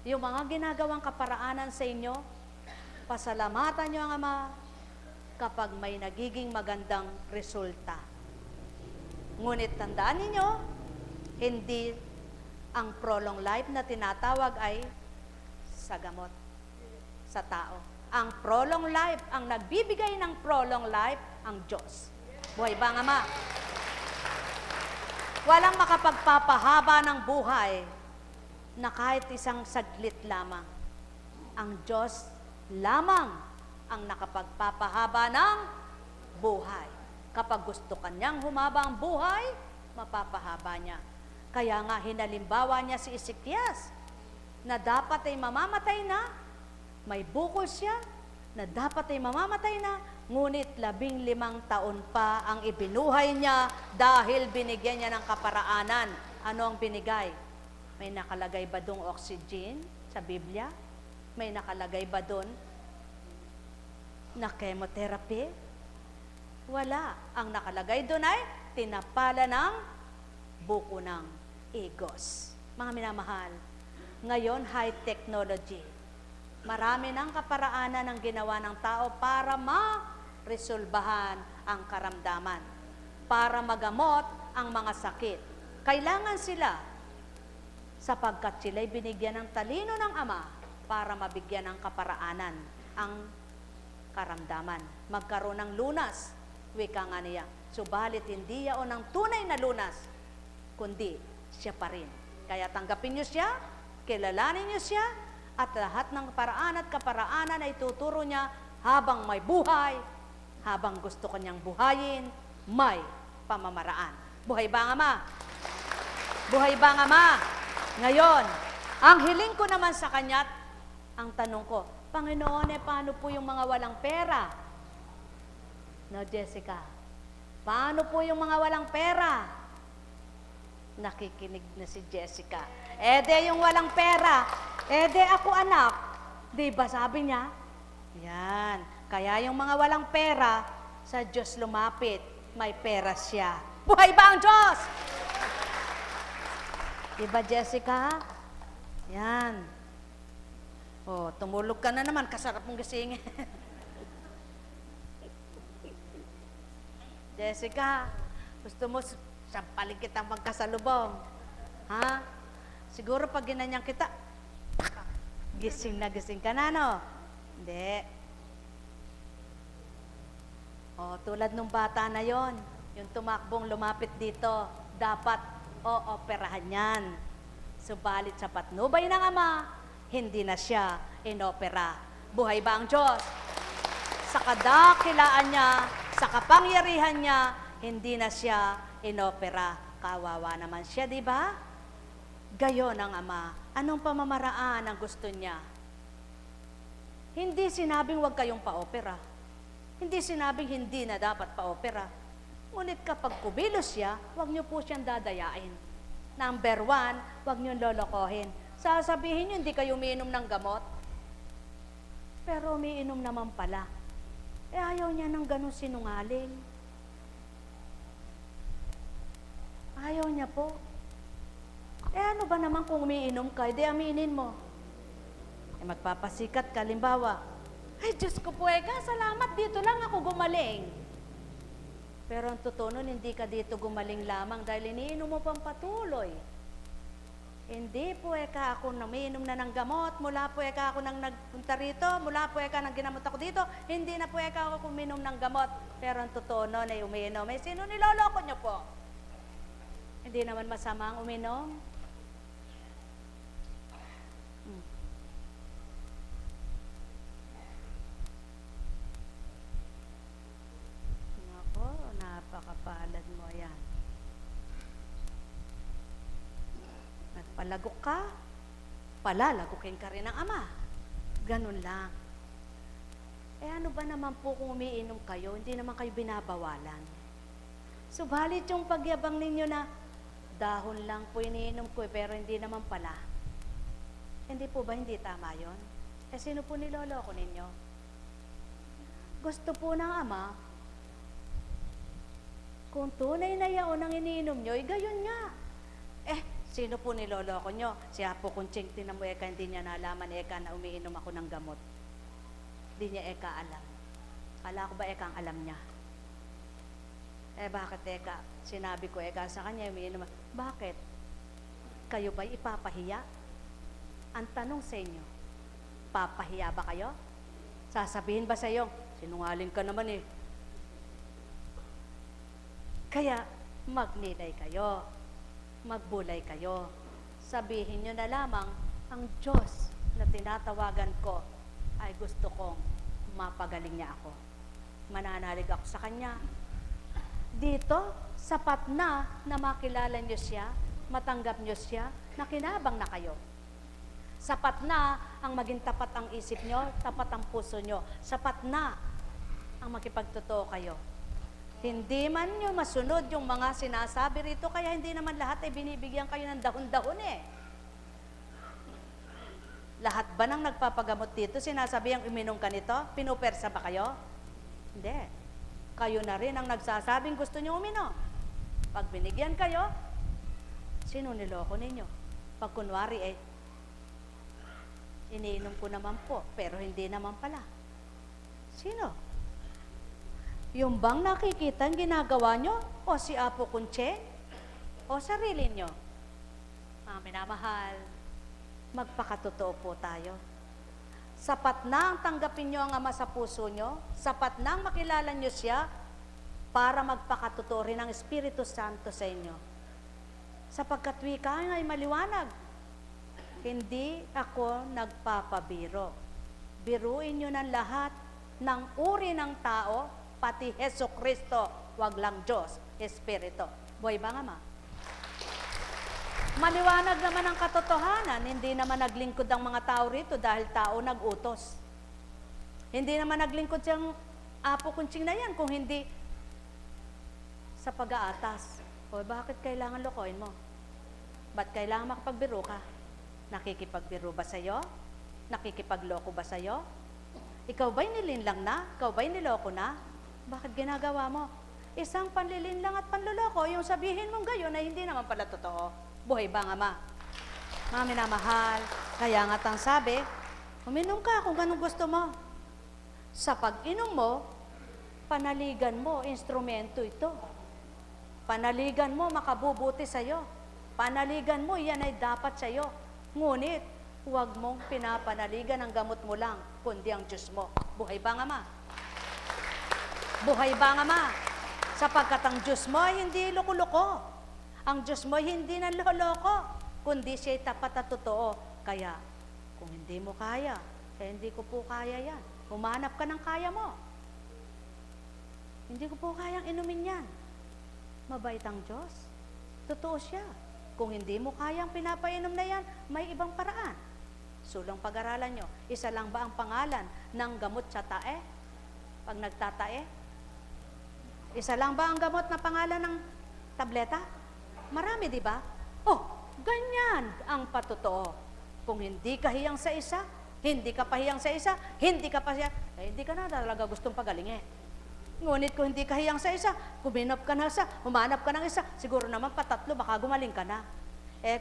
yung mga ginagawang kaparaanan sa inyo, pasalamatan niyo ang Ama kapag may nagiging magandang resulta. Ngunit tandaan ninyo, hindi ang prolong life na tinatawag ay sa gamot, sa tao. Ang prolong life, ang nagbibigay ng prolong life, ang Diyos. Buhay ba ang Ama? Walang makapagpapahaba ng buhay na kahit isang saglit lamang. Ang Diyos lamang ang nakapagpapahaba ng buhay. Kapag gusto kanyang humaba ang buhay, mapapahaba niya. Kaya nga hinalimbawa niya si Ezekias na dapat ay mamamatay na, may bukol siya na dapat ay mamamatay na, ngunit 15 taon pa ang ibinuhay niya dahil binigyan niya ng kaparaanan. Ano ang binigay? May nakalagay ba doong oxygen sa Biblia? May nakalagay ba doon na chemotherapy? Wala. Ang nakalagay doon ay tinapala ng buko ng igos. Mga minamahal, ngayon high technology. Marami ng kaparaanan ang ginawa ng tao para ma-resolbahan ang karamdaman, para magamot ang mga sakit. Kailangan sila sapagkat sila'y binigyan ng talino ng Ama para mabigyan ng kaparaanan ang karamdaman. Magkaroon ng lunas, wika nga niya. Subalit hindi yaon ng tunay na lunas, kundi siya pa rin. Kaya tanggapin niyo siya, kilalanin niyo siya, at lahat ng paraan at kaparaanan ay tuturo niya habang may buhay, habang gusto kanyang buhayin, may pamamaraan. Buhay ba ang Ama? Buhay ba ang Ama? Ngayon, ang hiling ko naman sa Kanya, ang tanong ko, Panginoon, paano po yung mga walang pera? No, Jessica? Paano po yung mga walang pera? Nakikinig na si Jessica. Yung walang pera, ako anak. Diba sabi niya? Yan. Kaya yung mga walang pera, sa Diyos lumapit, may pera siya. Buhay ba ang Diyos? Diba, Jessica? Yan. Oh, tumulog ka na naman. Kasarap mong gisingin. Jessica, gusto mo sampalin kitang magkasalubong? Ha? Siguro pag ginanyan kita, gising na gising ka na, no? Hindi. O, tulad nung bata na yon, yung tumakbong lumapit dito, dapat ooperahan yan. Subalit sa patnubay ng Ama, hindi na siya inopera. Buhay ba ang Diyos? Sa kadakilaan niya, sa kapangyarihan niya, hindi na siya inopera. Kawawa naman siya, di ba? Gayon ang Ama. Anong pamamaraan ang gusto niya? Hindi sinabing huwag kayong pa-opera. Hindi sinabing hindi na dapat pa-opera. Ngunit kapag kumilos siya, huwag niyo po siyang dadayain. Number 1, huwag niyo lolokohin. Sasabihin niyo, hindi kayo umiinom ng gamot. Pero umiinom naman pala. Ayaw niya ng ganun sinungaling. Ayaw niya po. Ano ba naman kung umiinom ka, di aminin mo. Magpapasikat ka, limbawa, ay Diyos ko po, salamat, dito lang ako gumaling. Pero ang totoo nun, hindi ka dito gumaling lamang dahil iniinom mo pang patuloy. Hindi po ako umiinom na ng gamot, mula po ako nang nagpunta rito, mula po nang ginamot ako dito, hindi na po ako uminom ng gamot. Pero ang totoo nun ay umiinom. Sino niloloko niyo po? Hindi naman masama ang uminom. Nako, napakapalad mo yan. Nagpalagok ka, palalagokin ka rin ng Ama. Ganun lang. Ano ba naman po kung umiinom kayo, hindi naman kayo binabawalan. Subalit yung pagyabang ninyo na, dahon lang po iniinom ko, pero hindi naman pala. Hindi po ba hindi tama yun? Sino po niloloko ninyo? Gusto po ng Ama, kung tunay na yaon ang iniinom nyo, gayon nga. Sino po niloloko nyo? Siya po kung tsingtin na mo, hindi niya nalaman, na umiinom ako ng gamot. Hindi niya alam. Kala ko ba ang alam niya? Bakit sinabi ko sa kanya, umiinom. Bakit? Kayo ba ipapahiya? Ang tanong sa inyo, papahiya ba kayo? Sasabihin ba sa iyo, sinungaling ka naman Kaya, magnilay kayo. Magbulay kayo. Sabihin nyo na lamang, ang Diyos na tinatawagan ko ay gusto kong mapagaling niya ako. Mananalig ako sa Kanya. Dito, sapat na makilala niyo siya matanggap nyo siya, nakinabang na kayo. Sapat na ang maging tapat ang isip nyo, tapat ang puso nyo. Sapat na ang makipagtotoo kayo. Hindi man nyo masunod yung mga sinasabi rito, kaya hindi naman lahat ay binibigyan kayo ng dahon-dahon eh. Lahat ba nang nagpapagamot dito, sinasabi ang uminom ka nito? Pinupersa ba kayo? Hindi. Kayo na rin ang nagsasabing gusto nyo uminom. Pag binigyan kayo, sino niloko ninyo? Pag kunwari iniinom ko naman po, pero hindi naman pala. Sino? Yung bang nakikita ang ginagawa nyo? O si Apo Kunche? O sarili nyo? Mga minamahal, magpakatotoo po tayo. Sapat na ang tanggapin nyo ang Ama sa puso nyo, sapat na ang makilala nyo siya para magpakatotoo rin ang Espiritu Santo sa inyo. Sapagkat wika ay maliwanag, hindi ako nagpapabiro. Biruin nyo ng lahat ng uri ng tao, pati Hesus Kristo, wag lang Diyos, Espiritu. Buhay ba nga ma? Maliwanag naman ang katotohanan, hindi naman naglingkod ang mga tao rito dahil tao nag-utos. Hindi naman naglingkod siyang Apo Kunching na yan kung hindi sa pag-aatas. O bakit kailangan lokohin mo? Ba't kailangan makapagbiro ka? Nakikipagbiro ba sa'yo? Nakikipagloko ba sa'yo? Ikaw ba'y nilinlang na? Ikaw ba'y niloko na? Bakit ginagawa mo? Isang panlilinlang at panluloko, yung sabihin mong gayon na hindi naman pala totoo. Buhay ba nga ma? Mga minamahal, kaya nga tang sabi, uminom ka kung anong gusto mo. Sa pag-inom mo, panaligan mo, instrumento ito. Panaligan mo, makabubuti sa'yo. Panaligan mo, yan ay dapat sa'yo. Ngunit, huwag mong pinapanaligan ang gamot mo lang, kundi ang Diyos mo. Buhay ba nga ma? Buhay ba nga ma? Sapagkat ang Diyos mo ay hindi loko-loko. Ang Diyos mo hindi nanloloko, kundi siya'y tapat at totoo. Kaya, kung hindi mo kaya, hindi ko po kaya yan. Humanap ka ng kaya mo. Hindi ko po kayang inumin yan. Mabait ang Diyos. Totoo siya. Kung hindi mo kayang pinapainom na yan, may ibang paraan. Sulong pag-aralan nyo, isa lang ba ang pangalan ng gamot sa tae? Pag nagtatae? Isa lang ba ang gamot na pangalan ng tableta? Marami, di ba? Oh, ganyan ang patotoo. Kung hindi ka hiyang sa isa, hindi ka pahiyang sa isa, hindi ka pa siya, hindi ka na talaga gustong pagalingin. Ngunit kung hindi ka hiyang sa isa, kuminop ka na isa, humanap ka ng isa, siguro naman patatlo, baka gumaling ka na.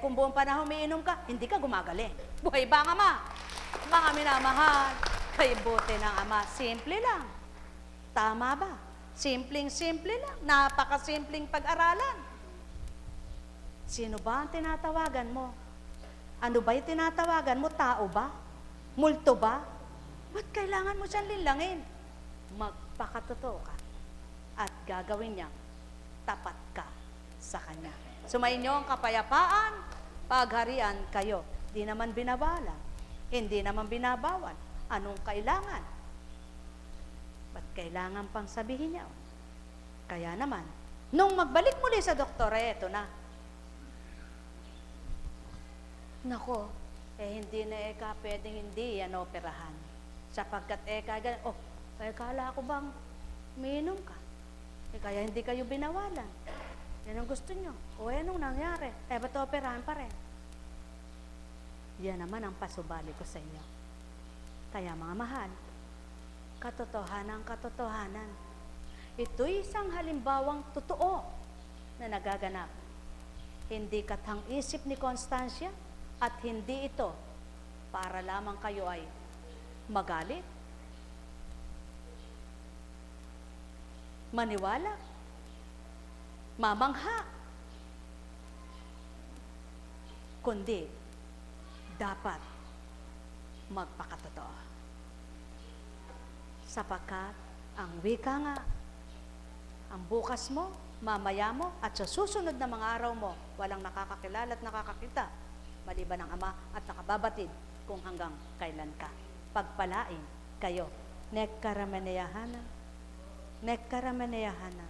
Kung buong panahon umiinom ka, hindi ka gumagaling. Buhay ba nga ma? Mga minamahal, kay buti ng Ama, simple lang. Tama ba? Simpleng-simple lang, napakasimpleng pag-aralan. Sino ba ang tinatawagan mo? Ano ba yung tinatawagan mo? Tao ba? Multo ba? Ba't kailangan mo siyang linlangin? Magpakatotoo ka at gagawin niya, tapat ka sa Kanya. Sumainyo ang kapayapaan, pagharian kayo. Di naman binabala, hindi naman binabawal. Anong kailangan? Ba't kailangan pang sabihin niya? Kaya naman, nung magbalik muli sa doktor, eto na. Nako, hindi na pwedeng hindi yan operahan. Sapagkat kala ko bang umiinom ka? Kaya hindi kayo binawalan. Yan ang gusto nyo. Anong nangyari? Ba't operahan pa rin? Yan naman ang pasubali ko sa inyo. Kaya mga mahal, katotohanan. Ito'y isang halimbawang totoo na nagaganap. Hindi kathang-isip ni Constancia at hindi ito para lamang kayo ay magalit, maniwala, mamangha, kundi dapat magpakatotoo. Sapagkat ang wika nga, ang bukas mo, mamaya mo, at sa susunod na mga araw mo, walang nakakakilala at nakakakita, maliban ng Ama at nakababatid kung hanggang kailan ka. Pagpalain kayo. Nekaramaneyahana, nekaramaneyahana,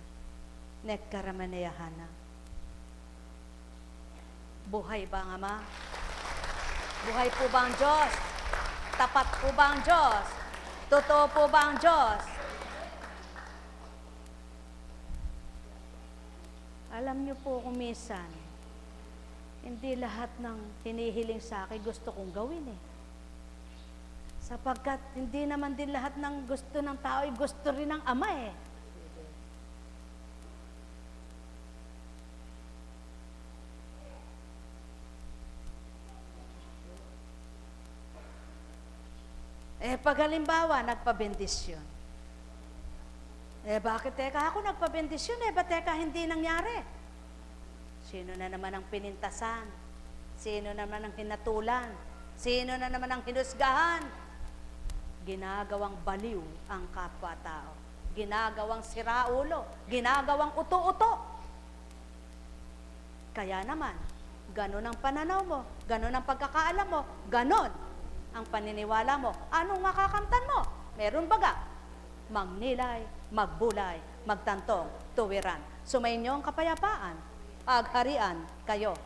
nekaramaneyahana. Buhay ba ang Ama? Buhay po ba ang Diyos? Tapat po ba ang Diyos? Totoo po ba ang Diyos? Alam niyo po kung minsan, hindi lahat ng hinihiling sa akin gusto kong gawin eh. Sapagkat hindi naman din lahat ng gusto ng tao ay gusto rin ng Ama eh. Pag halimbawa, nagpabendisyon. Bakit teka ako nagpabendisyon ba't teka hindi nangyari? Sino na naman ang pinintasan? Sino naman ang hinatulan? Sino na naman ang hinusgahan? Ginagawang baliw ang kapwa-tao. Ginagawang siraulo. Ginagawang uto-uto. Kaya naman, ganun ang pananaw mo, ganun ang pagkakaalam mo, ganun ang paniniwala mo. Anong makakamtan mo? Meron baga? Mangnilay, magbulay, magtantong, tuwiran. Sumainyo ang kapayapaan. Agharian kayo.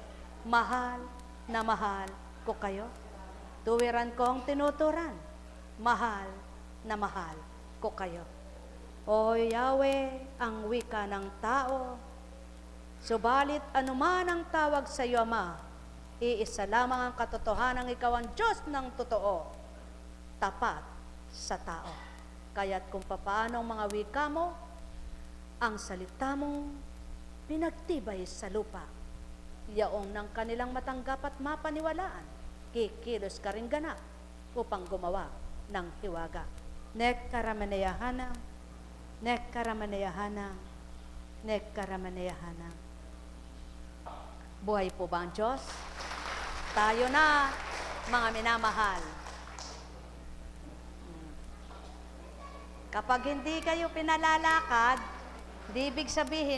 Mahal na mahal ko kayo. Tuwiran kong tinuturan. Mahal na mahal ko kayo. O Yahweh, ang wika ng tao. Subalit anuman ang tawag sa iyo, Ama, iisa lamang ang katotohanan, ikaw ang Diyos ng totoo, tapat sa tao. Kaya't kung papaano ang mga wika mo, ang salita mong pinagtibay sa lupa, yaong ng kanilang matanggap at mapaniwalaan, kikilos ka rin ganap upang gumawa ng hiwaga. Nek karamanayahana, nek karamanayahana, nek karamanayahana. Buhay po ba ang Diyos? Tayo na, mga minamahal. Kapag hindi kayo pinalalakad, di ibig sabihin,